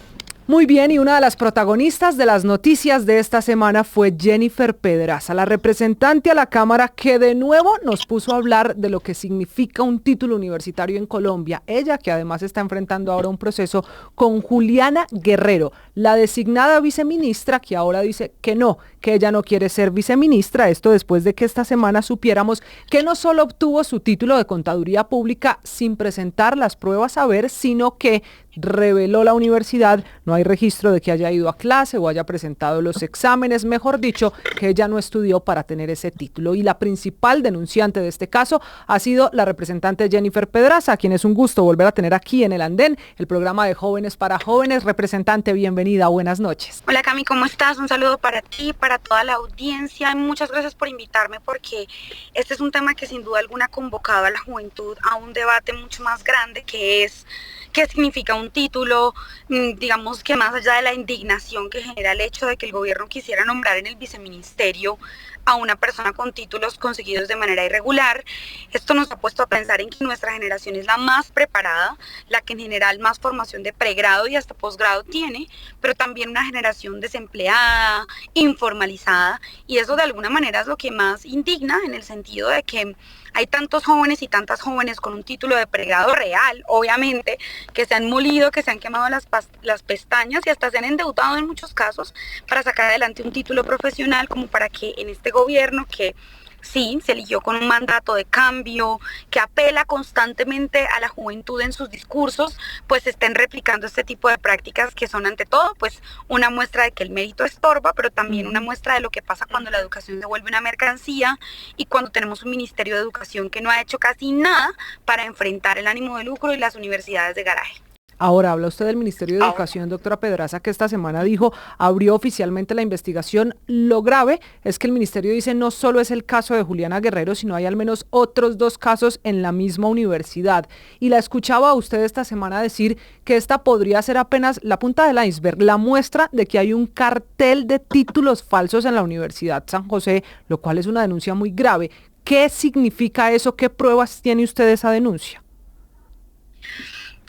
Muy bien, y una de las protagonistas de las noticias de esta semana fue Jennifer Pedraza, la representante a la Cámara que de nuevo nos puso a hablar de lo que significa un título universitario en Colombia. Ella, que además está enfrentando ahora un proceso con Juliana Guerrero, la designada viceministra, que ahora dice que no, que ella no quiere ser viceministra. Esto después de que esta semana supiéramos que no solo obtuvo su título de contaduría pública sin presentar las pruebas a ver, sino que reveló la universidad, no hay registro de que haya ido a clase o haya presentado los exámenes, mejor dicho, que ella no estudió para tener ese título. Y la principal denunciante de este caso ha sido la representante Jennifer Pedraza, a quien es un gusto volver a tener aquí en El Andén, el programa de Jóvenes para Jóvenes. Representante, bienvenida, buenas noches. Hola Cami, ¿cómo estás? Un saludo para ti, para toda la audiencia. Muchas gracias por invitarme porque este es un tema que sin duda alguna ha convocado a la juventud a un debate mucho más grande, que es qué significa un título. Digamos que más allá de la indignación que genera el hecho de que el gobierno quisiera nombrar en el viceministerio a una persona con títulos conseguidos de manera irregular, esto nos ha puesto a pensar en que nuestra generación es la más preparada, la que en general más formación de pregrado y hasta posgrado tiene, pero también una generación desempleada, informalizada, y eso de alguna manera es lo que más indigna, en el sentido de que hay tantos jóvenes y tantas jóvenes con un título de pregrado real, obviamente, que se han molido, que se han quemado las pestañas y hasta se han endeudado en muchos casos para sacar adelante un título profesional, como para que en este gobierno que sí, se eligió con un mandato de cambio, que apela constantemente a la juventud en sus discursos, pues estén replicando este tipo de prácticas que son ante todo pues una muestra de que el mérito estorba, pero también una muestra de lo que pasa cuando la educación se vuelve una mercancía y cuando tenemos un Ministerio de Educación que no ha hecho casi nada para enfrentar el ánimo de lucro y las universidades de garaje. Ahora, habla usted del Ministerio de Educación, doctora Pedraza, que esta semana dijo, abrió oficialmente la investigación. Lo grave es que el ministerio dice no solo es el caso de Juliana Guerrero, sino hay al menos otros 2 casos en la misma universidad. Y la escuchaba a usted esta semana decir que esta podría ser apenas la punta del iceberg, la muestra de que hay un cartel de títulos falsos en la Universidad San José, lo cual es una denuncia muy grave. ¿Qué significa eso? ¿Qué pruebas tiene usted de esa denuncia?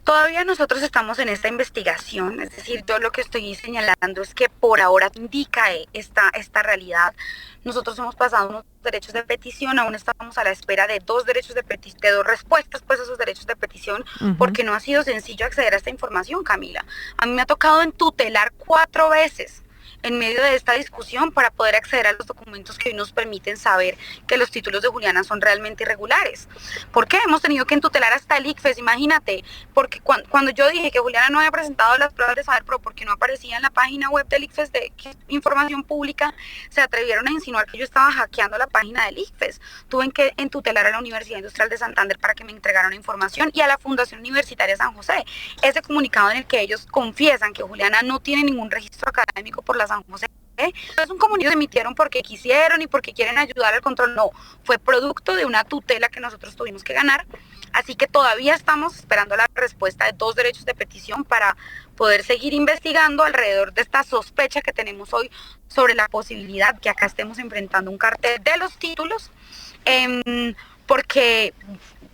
Todavía nosotros estamos en esta investigación, es decir, yo lo que estoy señalando es que por ahora indica esta realidad. Nosotros hemos pasado unos derechos de petición, aún estamos a la espera de 2 derechos de 2 respuestas pues a esos derechos de petición, porque no ha sido sencillo acceder a esta información, Camila. A mí me ha tocado entutelar 4 veces en medio de esta discusión para poder acceder a los documentos que hoy nos permiten saber que los títulos de Juliana son realmente irregulares. ¿Por qué? Hemos tenido que entutelar hasta el ICFES, imagínate, porque cuando yo dije que Juliana no había presentado las pruebas de saber, pero porque no aparecía en la página web del ICFES de información pública, se atrevieron a insinuar que yo estaba hackeando la página del ICFES. Tuve que entutelar a la Universidad Industrial de Santander para que me entregaran información y a la Fundación Universitaria San José. Ese comunicado en el que ellos confiesan que Juliana no tiene ningún registro académico por la San José. No es un comunicado que emitieron porque quisieron y porque quieren ayudar al control, no, fue producto de una tutela que nosotros tuvimos que ganar, así que todavía estamos esperando la respuesta de 2 derechos de petición para poder seguir investigando alrededor de esta sospecha que tenemos hoy sobre la posibilidad que acá estemos enfrentando un cartel de los títulos, porque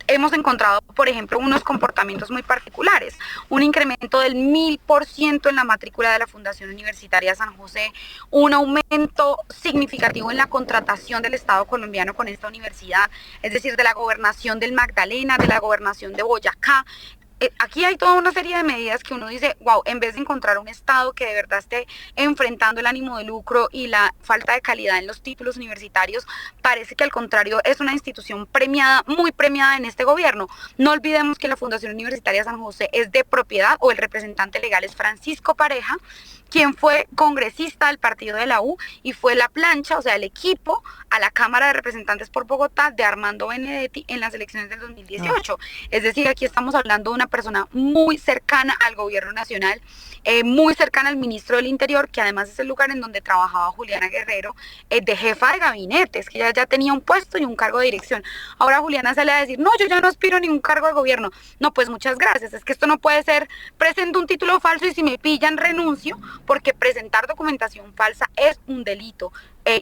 hemos encontrado, por ejemplo, unos comportamientos muy particulares, un incremento del 1000% en la matrícula de la Fundación Universitaria San José, un aumento significativo en la contratación del Estado colombiano con esta universidad, es decir, de la gobernación del Magdalena, de la gobernación de Boyacá. Aquí hay toda una serie de medidas que uno dice, wow, en vez de encontrar un Estado que de verdad esté enfrentando el ánimo de lucro y la falta de calidad en los títulos universitarios, parece que al contrario es una institución premiada, muy premiada en este gobierno. No olvidemos que la Fundación Universitaria San José es de propiedad, o el representante legal es Francisco Pareja, quien fue congresista del partido de la U y fue la plancha, o sea, el equipo a la Cámara de Representantes por Bogotá de Armando Benedetti en las elecciones del 2018. Es decir, aquí estamos hablando de una persona muy cercana al gobierno nacional, muy cercana al ministro del Interior, que además es el lugar en donde trabajaba Juliana Guerrero, de jefa de gabinete, es que ella ya tenía un puesto y un cargo de dirección. Ahora Juliana sale a decir, no, yo ya no aspiro a ningún cargo de gobierno. No, pues muchas gracias, es que esto no puede ser, presento un título falso y si me pillan renuncio, porque presentar documentación falsa es un delito.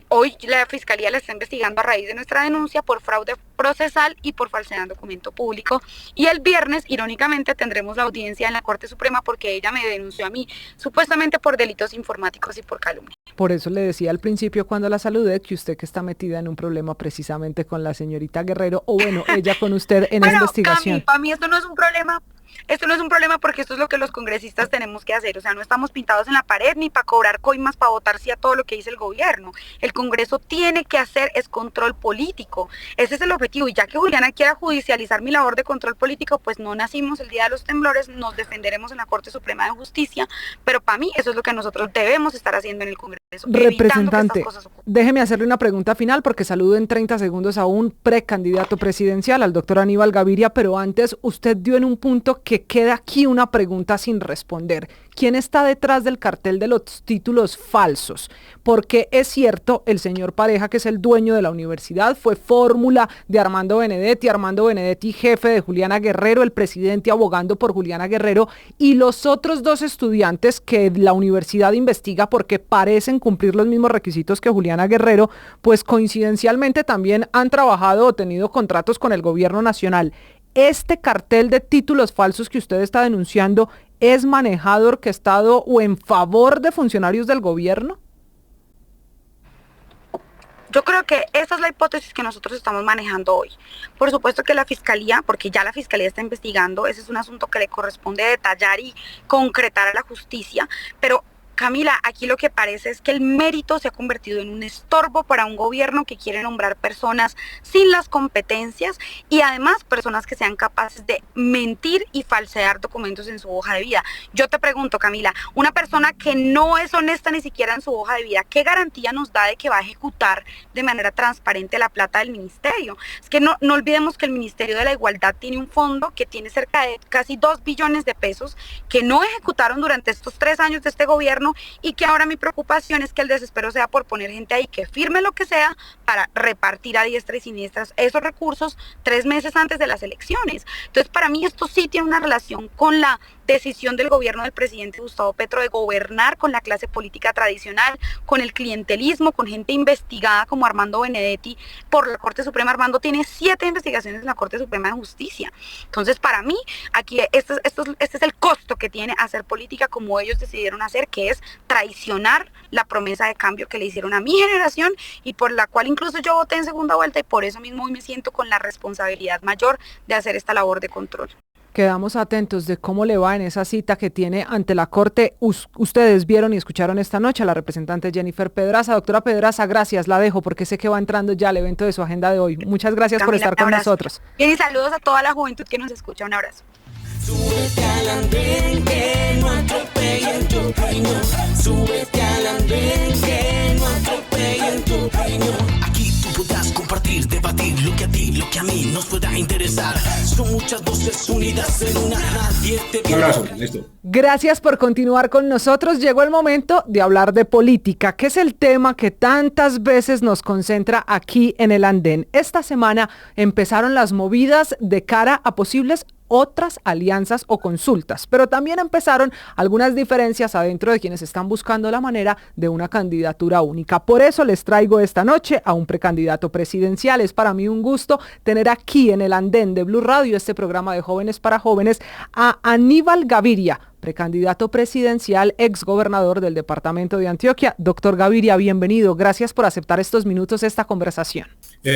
Hoy la Fiscalía la está investigando a raíz de nuestra denuncia por fraude procesal y por falsedad en documento público. Y el viernes, irónicamente, tendremos la audiencia en la Corte Suprema porque ella me denunció a mí, supuestamente por delitos informáticos y por calumnia. Por eso le decía al principio cuando la saludé que usted que está metida en un problema precisamente con la señorita Guerrero, o bueno, ella con usted en esa investigación. Para mí esto no es un problema. Esto no es un problema porque esto es lo que los congresistas tenemos que hacer, o sea, no estamos pintados en la pared ni para cobrar coimas para votar sí a todo lo que dice el gobierno. El Congreso tiene que hacer es control político, ese es el objetivo, y ya que Juliana quiera judicializar mi labor de control político, pues no nacimos el día de los temblores, nos defenderemos en la Corte Suprema de Justicia, pero para mí eso es lo que nosotros debemos estar haciendo en el Congreso. Representante, déjeme hacerle una pregunta final porque saludo en 30 segundos a un precandidato presidencial, al doctor Aníbal Gaviria, pero antes usted dio en un punto que queda aquí una pregunta sin responder. ¿Quién está detrás del cartel de los títulos falsos? Porque es cierto, el señor Pareja, que es el dueño de la universidad, fue fórmula de Armando Benedetti, jefe de Juliana Guerrero, el presidente abogando por Juliana Guerrero, y los otros dos estudiantes que la universidad investiga porque parecen cumplir los mismos requisitos que Juliana Guerrero, pues coincidencialmente también han trabajado o tenido contratos con el gobierno nacional. ¿Este cartel de títulos falsos que usted está denunciando es manejado, orquestado o en favor de funcionarios del gobierno? Yo creo que esa es la hipótesis que nosotros estamos manejando hoy. Por supuesto que la Fiscalía, porque ya la Fiscalía está investigando, ese es un asunto que le corresponde detallar y concretar a la justicia, pero Camila, aquí lo que parece es que el mérito se ha convertido en un estorbo para un gobierno que quiere nombrar personas sin las competencias y además personas que sean capaces de mentir y falsear documentos en su hoja de vida. Yo te pregunto, Camila, una persona que no es honesta ni siquiera en su hoja de vida, ¿qué garantía nos da de que va a ejecutar de manera transparente la plata del ministerio? Es que no olvidemos que el Ministerio de la Igualdad tiene un fondo que tiene cerca de casi 2 billones de pesos que no ejecutaron durante estos 3 años de este gobierno, y que ahora mi preocupación es que el desespero sea por poner gente ahí que firme lo que sea para repartir a diestra y siniestra esos recursos 3 meses antes de las elecciones. Entonces, para mí esto sí tiene una relación con la decisión del gobierno del presidente Gustavo Petro de gobernar con la clase política tradicional, con el clientelismo, con gente investigada como Armando Benedetti por la Corte Suprema. Armando tiene 7 investigaciones en la Corte Suprema de Justicia. Entonces, para mí, aquí este es el costo que tiene hacer política como ellos decidieron hacer, que es traicionar la promesa de cambio que le hicieron a mi generación y por la cual incluso yo voté en segunda vuelta, y por eso mismo hoy me siento con la responsabilidad mayor de hacer esta labor de control. Quedamos atentos de cómo le va en esa cita que tiene ante la Corte. Ustedes vieron y escucharon esta noche a la representante Jennifer Pedraza. Doctora Pedraza, gracias, la dejo porque sé que va entrando ya al evento de su agenda de hoy. Muchas gracias, Camila, por estar con nosotros. Bien, y saludos a toda la juventud que nos escucha. Un abrazo. Súbete al andén que no atropellen tu opinión. Súbete al andén que no atropellen tu opinión. Aquí tú podrás compartir, debatir lo que a ti, lo que a mí nos pueda interesar. Son muchas voces unidas en una. Nadie te viene. Un abrazo, listo. Gracias por continuar con nosotros. Llegó el momento de hablar de política, que es el tema que tantas veces nos concentra aquí en el andén. Esta semana empezaron las movidas de cara a posibles otras alianzas o consultas, pero también empezaron algunas diferencias adentro de quienes están buscando la manera de una candidatura única. Por eso les traigo esta noche a un precandidato presidencial. Es para mí un gusto tener aquí en el andén de Blue Radio, este programa de Jóvenes para Jóvenes, a Aníbal Gaviria, precandidato presidencial, exgobernador del departamento de Antioquia. Doctor Gaviria, bienvenido. Gracias por aceptar estos minutos esta conversación.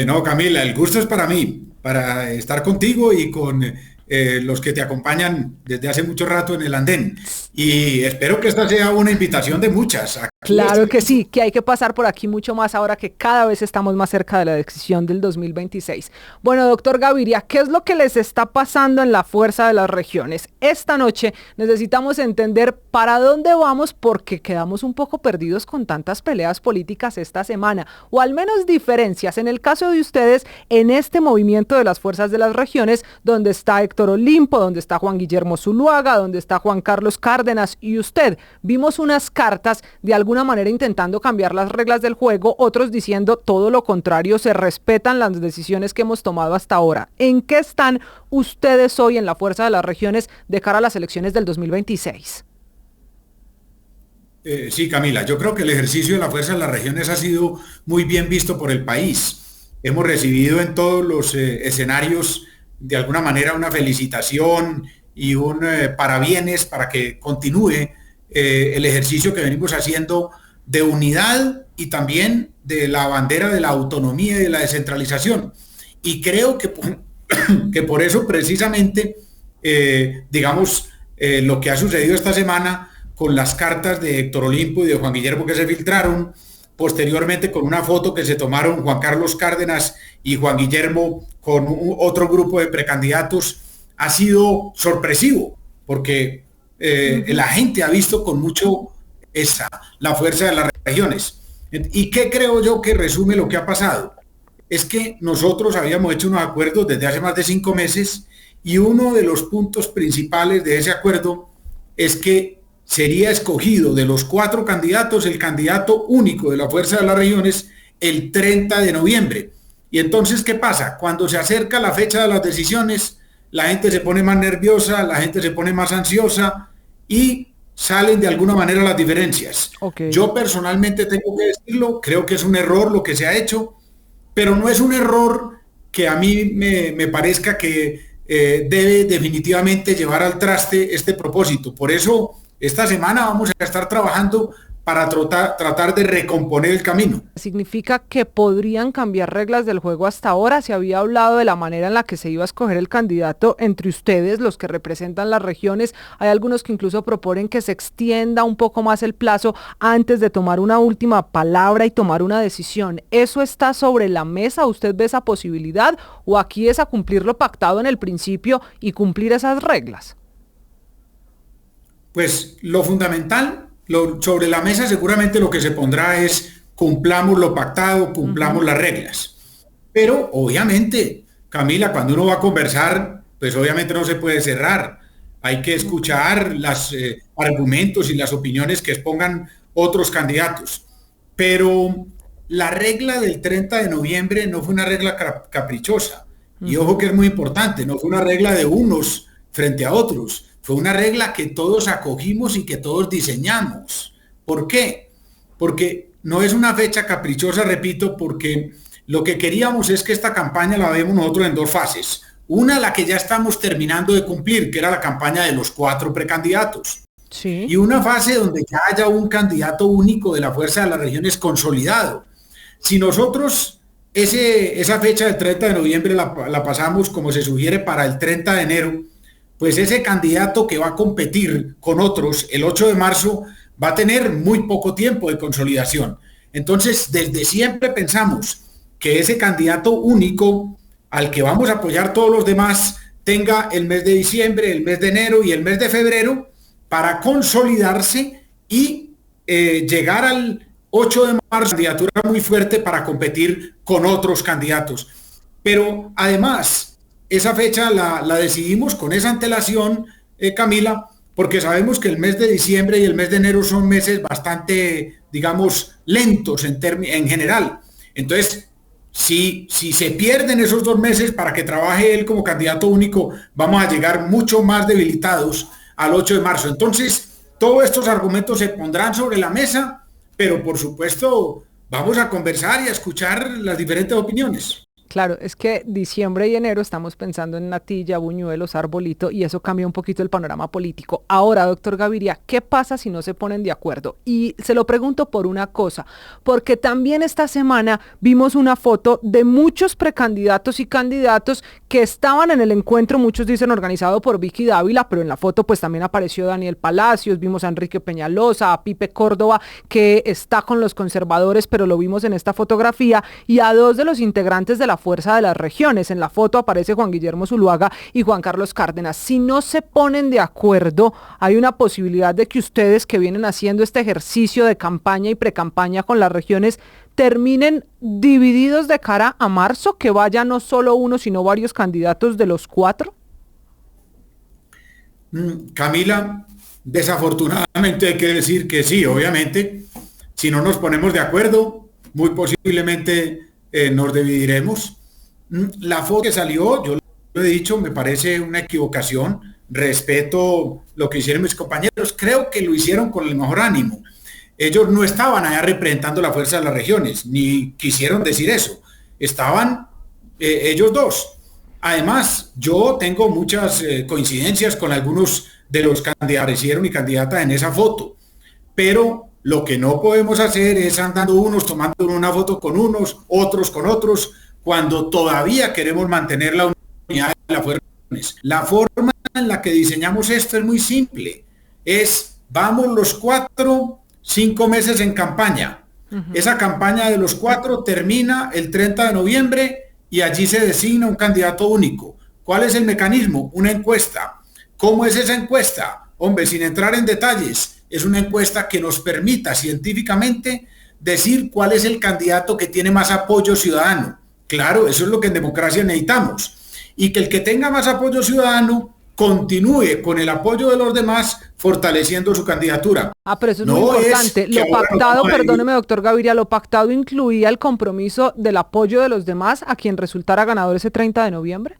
No, Camila, el gusto es para mí, para estar contigo y con los que te acompañan desde hace mucho rato en el andén. Y espero que esta sea una invitación de muchas. Claro que sí, que hay que pasar por aquí mucho más ahora que cada vez estamos más cerca de la decisión del 2026. Bueno, doctor Gaviria, ¿qué es lo que les está pasando en la Fuerza de las Regiones? Esta noche necesitamos entender para dónde vamos porque quedamos un poco perdidos con tantas peleas políticas esta semana, o al menos diferencias en el caso de ustedes en este movimiento de las Fuerzas de las Regiones, donde está Héctor Olimpo, donde está Juan Guillermo Zuluaga, donde está Juan Carlos Cárdenas y usted. Vimos unas cartas de alguna manera intentando cambiar las reglas del juego, otros diciendo todo lo contrario, se respetan las decisiones que hemos tomado hasta ahora. ¿En qué están ustedes hoy en la Fuerza de las Regiones de cara a las elecciones del 2026? Sí, Camila, yo creo que el ejercicio de la fuerza de las regiones ha sido muy bien visto por el país. Hemos recibido en todos los escenarios, de alguna manera, una felicitación y un parabienes para que continúe el ejercicio que venimos haciendo de unidad y también de la bandera de la autonomía y de la descentralización. Y creo que, que por eso precisamente, lo que ha sucedido esta semana con las cartas de Héctor Olimpo y de Juan Guillermo que se filtraron, posteriormente con una foto que se tomaron Juan Carlos Cárdenas y Juan Guillermo con otro grupo de precandidatos, ha sido sorpresivo, porque la gente ha visto con mucho la fuerza de las regiones. ¿Y qué creo yo que resume lo que ha pasado? Es que nosotros habíamos hecho unos acuerdos desde hace más de 5 meses y uno de los puntos principales de ese acuerdo es que sería escogido de los 4 candidatos el candidato único de la Fuerza de las Regiones el 30 de noviembre. Y entonces, ¿qué pasa? Cuando se acerca la fecha de las decisiones, la gente se pone más nerviosa, la gente se pone más ansiosa y salen de alguna manera las diferencias. Okay. Yo personalmente tengo que decirlo, creo que es un error lo que se ha hecho, pero no es un error que a mí me parezca que debe definitivamente llevar al traste este propósito. Por eso, esta semana vamos a estar trabajando para tratar de recomponer el camino. ¿Significa que podrían cambiar reglas del juego hasta ahora? Se había hablado de la manera en la que se iba a escoger el candidato entre ustedes, los que representan las regiones. Hay algunos que incluso proponen que se extienda un poco más el plazo antes de tomar una última palabra y tomar una decisión. ¿Eso está sobre la mesa? ¿Usted ve esa posibilidad? ¿O aquí es a cumplir lo pactado en el principio y cumplir esas reglas? Pues lo fundamental, sobre la mesa seguramente lo que se pondrá es cumplamos lo pactado, cumplamos las reglas. Pero obviamente, Camila, cuando uno va a conversar, pues obviamente no se puede cerrar. Hay que escuchar los argumentos y las opiniones que expongan otros candidatos. Pero la regla del 30 de noviembre no fue una regla caprichosa. Y ojo que es muy importante, no fue una regla de unos frente a otros. Fue una regla que todos acogimos y que todos diseñamos. ¿Por qué? Porque no es una fecha caprichosa, repito, porque lo que queríamos es que esta campaña la vemos nosotros en 2 fases. Una, la que ya estamos terminando de cumplir, que era la campaña de los 4 precandidatos. Sí. Y una fase donde ya haya un candidato único de la Fuerza de las Regiones consolidado. Si nosotros esa fecha del 30 de noviembre la pasamos, como se sugiere, para el 30 de enero, pues ese candidato que va a competir con otros el 8 de marzo va a tener muy poco tiempo de consolidación. Entonces, desde siempre pensamos que ese candidato único al que vamos a apoyar todos los demás tenga el mes de diciembre, el mes de enero y el mes de febrero para consolidarse y llegar al 8 de marzo, candidatura muy fuerte para competir con otros candidatos. Pero además, esa fecha la decidimos con esa antelación, Camila, porque sabemos que el mes de diciembre y el mes de enero son meses bastante, digamos, lentos en general. Entonces, si se pierden esos 2 meses para que trabaje él como candidato único, vamos a llegar mucho más debilitados al 8 de marzo. Entonces, todos estos argumentos se pondrán sobre la mesa, pero por supuesto vamos a conversar y a escuchar las diferentes opiniones. Claro, es que diciembre y enero estamos pensando en natilla, buñuelos, arbolito, y eso cambia un poquito el panorama político. Ahora, doctor Gaviria, ¿qué pasa si no se ponen de acuerdo? Y se lo pregunto por una cosa, porque también esta semana vimos una foto de muchos precandidatos y candidatos que estaban en el encuentro, muchos dicen organizado por Vicky Dávila, pero en la foto pues también apareció Daniel Palacios, vimos a Enrique Peñalosa, a Pipe Córdoba, que está con los conservadores, pero lo vimos en esta fotografía, y a 2 de los integrantes de la Fuerza de las Regiones. En la foto aparece Juan Guillermo Zuluaga y Juan Carlos Cárdenas. Si no se ponen de acuerdo, hay una posibilidad de que ustedes, que vienen haciendo este ejercicio de campaña y precampaña con las regiones, terminen divididos de cara a marzo, que vaya no solo uno, sino varios candidatos de los 4. Camila, desafortunadamente hay que decir que sí, obviamente, si no nos ponemos de acuerdo, muy posiblemente nos dividiremos. La foto que salió, yo lo he dicho, me parece una equivocación. Respeto lo que hicieron mis compañeros, creo que lo hicieron con el mejor ánimo. ellos no estaban allá representando la fuerza de las regiones, ni quisieron decir eso. Estaban ellos dos. Además, yo tengo muchas coincidencias con algunos de los candidatos y candidatas en esa foto, pero lo que no podemos hacer es andando unos tomando una foto con unos, otros con otros, cuando todavía queremos mantener la unidad de la fuerza. La forma en la que diseñamos esto es muy simple. Vamos los 5 meses en campaña. Esa campaña de los 4 termina el 30 de noviembre y allí se designa un candidato único. ¿Cuál es el mecanismo? Una encuesta. ¿Cómo es esa encuesta? Hombre, sin entrar en detalles, es una encuesta que nos permita científicamente decir cuál es el candidato que tiene más apoyo ciudadano. Claro, eso es lo que en democracia necesitamos. Y que el que tenga más apoyo ciudadano continúe con el apoyo de los demás fortaleciendo su candidatura. Pero eso es muy importante. Lo pactado, perdóneme, doctor Gaviria, lo pactado incluía el compromiso del apoyo de los demás a quien resultara ganador ese 30 de noviembre.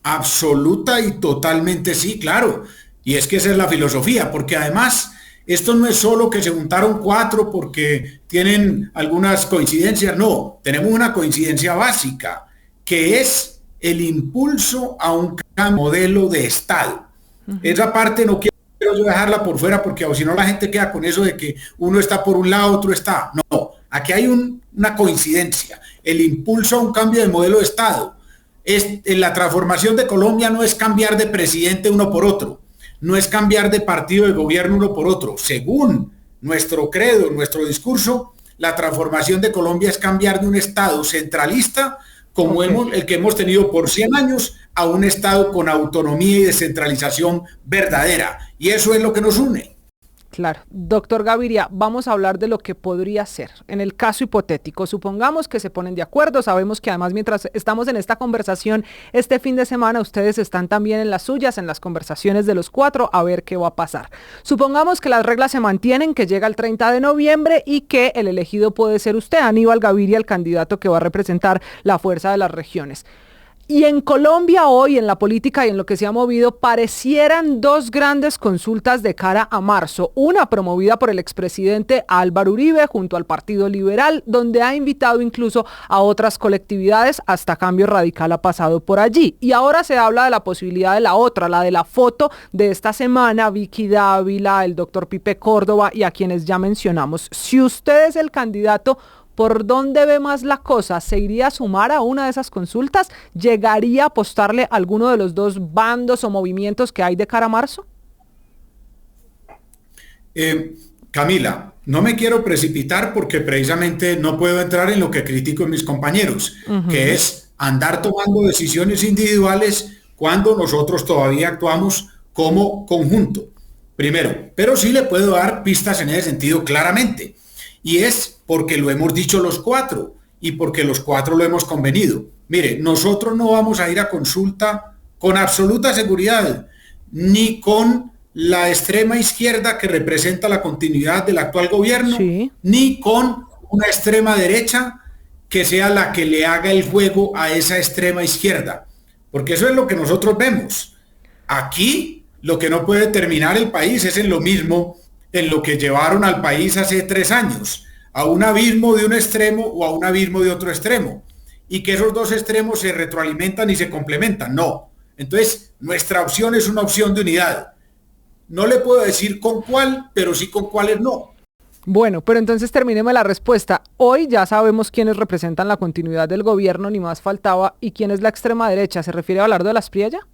Absoluta y totalmente sí, claro. Y es que esa es la filosofía, porque además esto no es solo que se juntaron 4 porque tienen algunas coincidencias, no, tenemos una coincidencia básica, que es el impulso a un modelo de Estado. Esa parte no quiero yo dejarla por fuera porque o si no la gente queda con eso de que uno está por un lado, otro está. No, aquí hay una coincidencia, el impulso a un cambio de modelo de Estado. La transformación de Colombia no es cambiar de presidente uno por otro, no es cambiar de partido de gobierno uno por otro. Según nuestro credo, nuestro discurso, la transformación de Colombia es cambiar de un Estado centralista como el que hemos tenido por 100 años a un Estado con autonomía y descentralización verdadera. Y eso es lo que nos une. Claro. Doctor Gaviria, vamos a hablar de lo que podría ser. En el caso hipotético, supongamos que se ponen de acuerdo. Sabemos que además mientras estamos en esta conversación este fin de semana, ustedes están también en las suyas, en las conversaciones de los 4, a ver qué va a pasar. Supongamos que las reglas se mantienen, que llega el 30 de noviembre y que el elegido puede ser usted, Aníbal Gaviria, el candidato que va a representar la fuerza de las regiones. Y en Colombia hoy, en la política y en lo que se ha movido, parecieran 2 grandes consultas de cara a marzo. Una promovida por el expresidente Álvaro Uribe junto al Partido Liberal, donde ha invitado incluso a otras colectividades, hasta Cambio Radical ha pasado por allí. Y ahora se habla de la posibilidad de la otra, la de la foto de esta semana, Vicky Dávila, el doctor Pipe Córdoba y a quienes ya mencionamos. Si usted es el candidato, ¿por dónde ve más la cosa? ¿Se iría a sumar a una de esas consultas? ¿Llegaría a apostarle a alguno de los 2 bandos o movimientos que hay de cara a marzo? Camila, no me quiero precipitar porque precisamente no puedo entrar en lo que critico en mis compañeros, que es andar tomando decisiones individuales cuando nosotros todavía actuamos como conjunto. Primero, pero sí le puedo dar pistas en ese sentido claramente. Y es porque lo hemos dicho los 4 y porque los 4 lo hemos convenido. Mire, nosotros no vamos a ir a consulta con absoluta seguridad, ni con la extrema izquierda que representa la continuidad del actual gobierno, ni con una extrema derecha que sea la que le haga el juego a esa extrema izquierda. Porque eso es lo que nosotros vemos. Aquí lo que no puede terminar el país es en lo mismo en lo que llevaron al país hace 3 años, a un abismo de un extremo o a un abismo de otro extremo, y que esos 2 extremos se retroalimentan y se complementan. No. Entonces, nuestra opción es una opción de unidad. No le puedo decir con cuál, pero sí con cuáles no. Bueno, pero entonces terminemos la respuesta. Hoy ya sabemos quiénes representan la continuidad del gobierno, ni más faltaba, y quién es la extrema derecha. ¿Se refiere a Abelardo de la Espriella?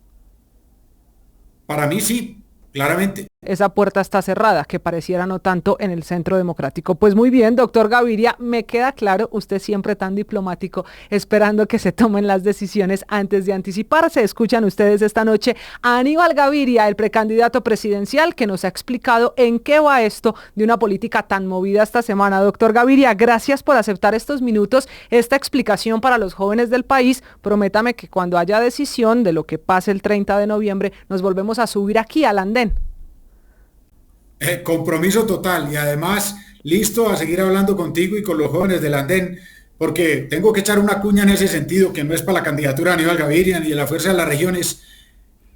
Para mí sí, claramente. Esa puerta está cerrada, que pareciera no tanto en el Centro Democrático. Pues muy bien, doctor Gaviria, me queda claro, usted siempre tan diplomático, esperando que se tomen las decisiones antes de anticiparse. Escuchan ustedes esta noche a Aníbal Gaviria, el precandidato presidencial, que nos ha explicado en qué va esto de una política tan movida esta semana. Doctor Gaviria, gracias por aceptar estos minutos, esta explicación para los jóvenes del país. Prométame que cuando haya decisión de lo que pase el 30 de noviembre, nos volvemos a subir aquí al andén. Compromiso total y además listo a seguir hablando contigo y con los jóvenes del andén, porque tengo que echar una cuña en ese sentido, que no es para la candidatura de Aníbal Gaviria ni de la Fuerza de las Regiones.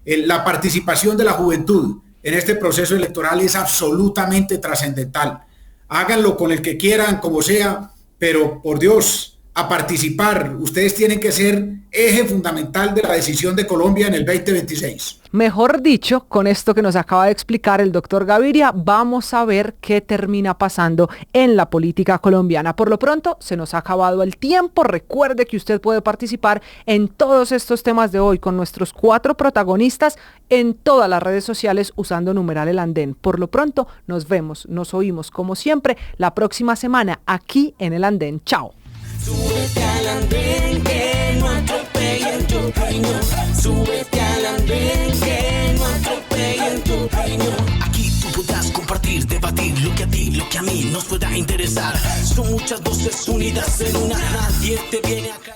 La participación de la juventud en este proceso electoral es absolutamente trascendental. Háganlo con el que quieran, como sea, pero por Dios, a participar. Ustedes tienen que ser eje fundamental de la decisión de Colombia en el 2026. Mejor dicho, con esto que nos acaba de explicar el doctor Gaviria, vamos a ver qué termina pasando en la política colombiana. Por lo pronto, se nos ha acabado el tiempo. Recuerde que usted puede participar en todos estos temas de hoy con nuestros 4 protagonistas en todas las redes sociales usando numeral El Andén. Por lo pronto, nos vemos, nos oímos como siempre la próxima semana aquí en El Andén. Chao. Súbete al andén que no atropellen tu opinión. Súbete al andén que no atropellen tu opinión. Aquí tú podrás compartir, debatir lo que a ti, lo que a mí nos pueda interesar. Son muchas voces unidas en una. Nadie te viene acá.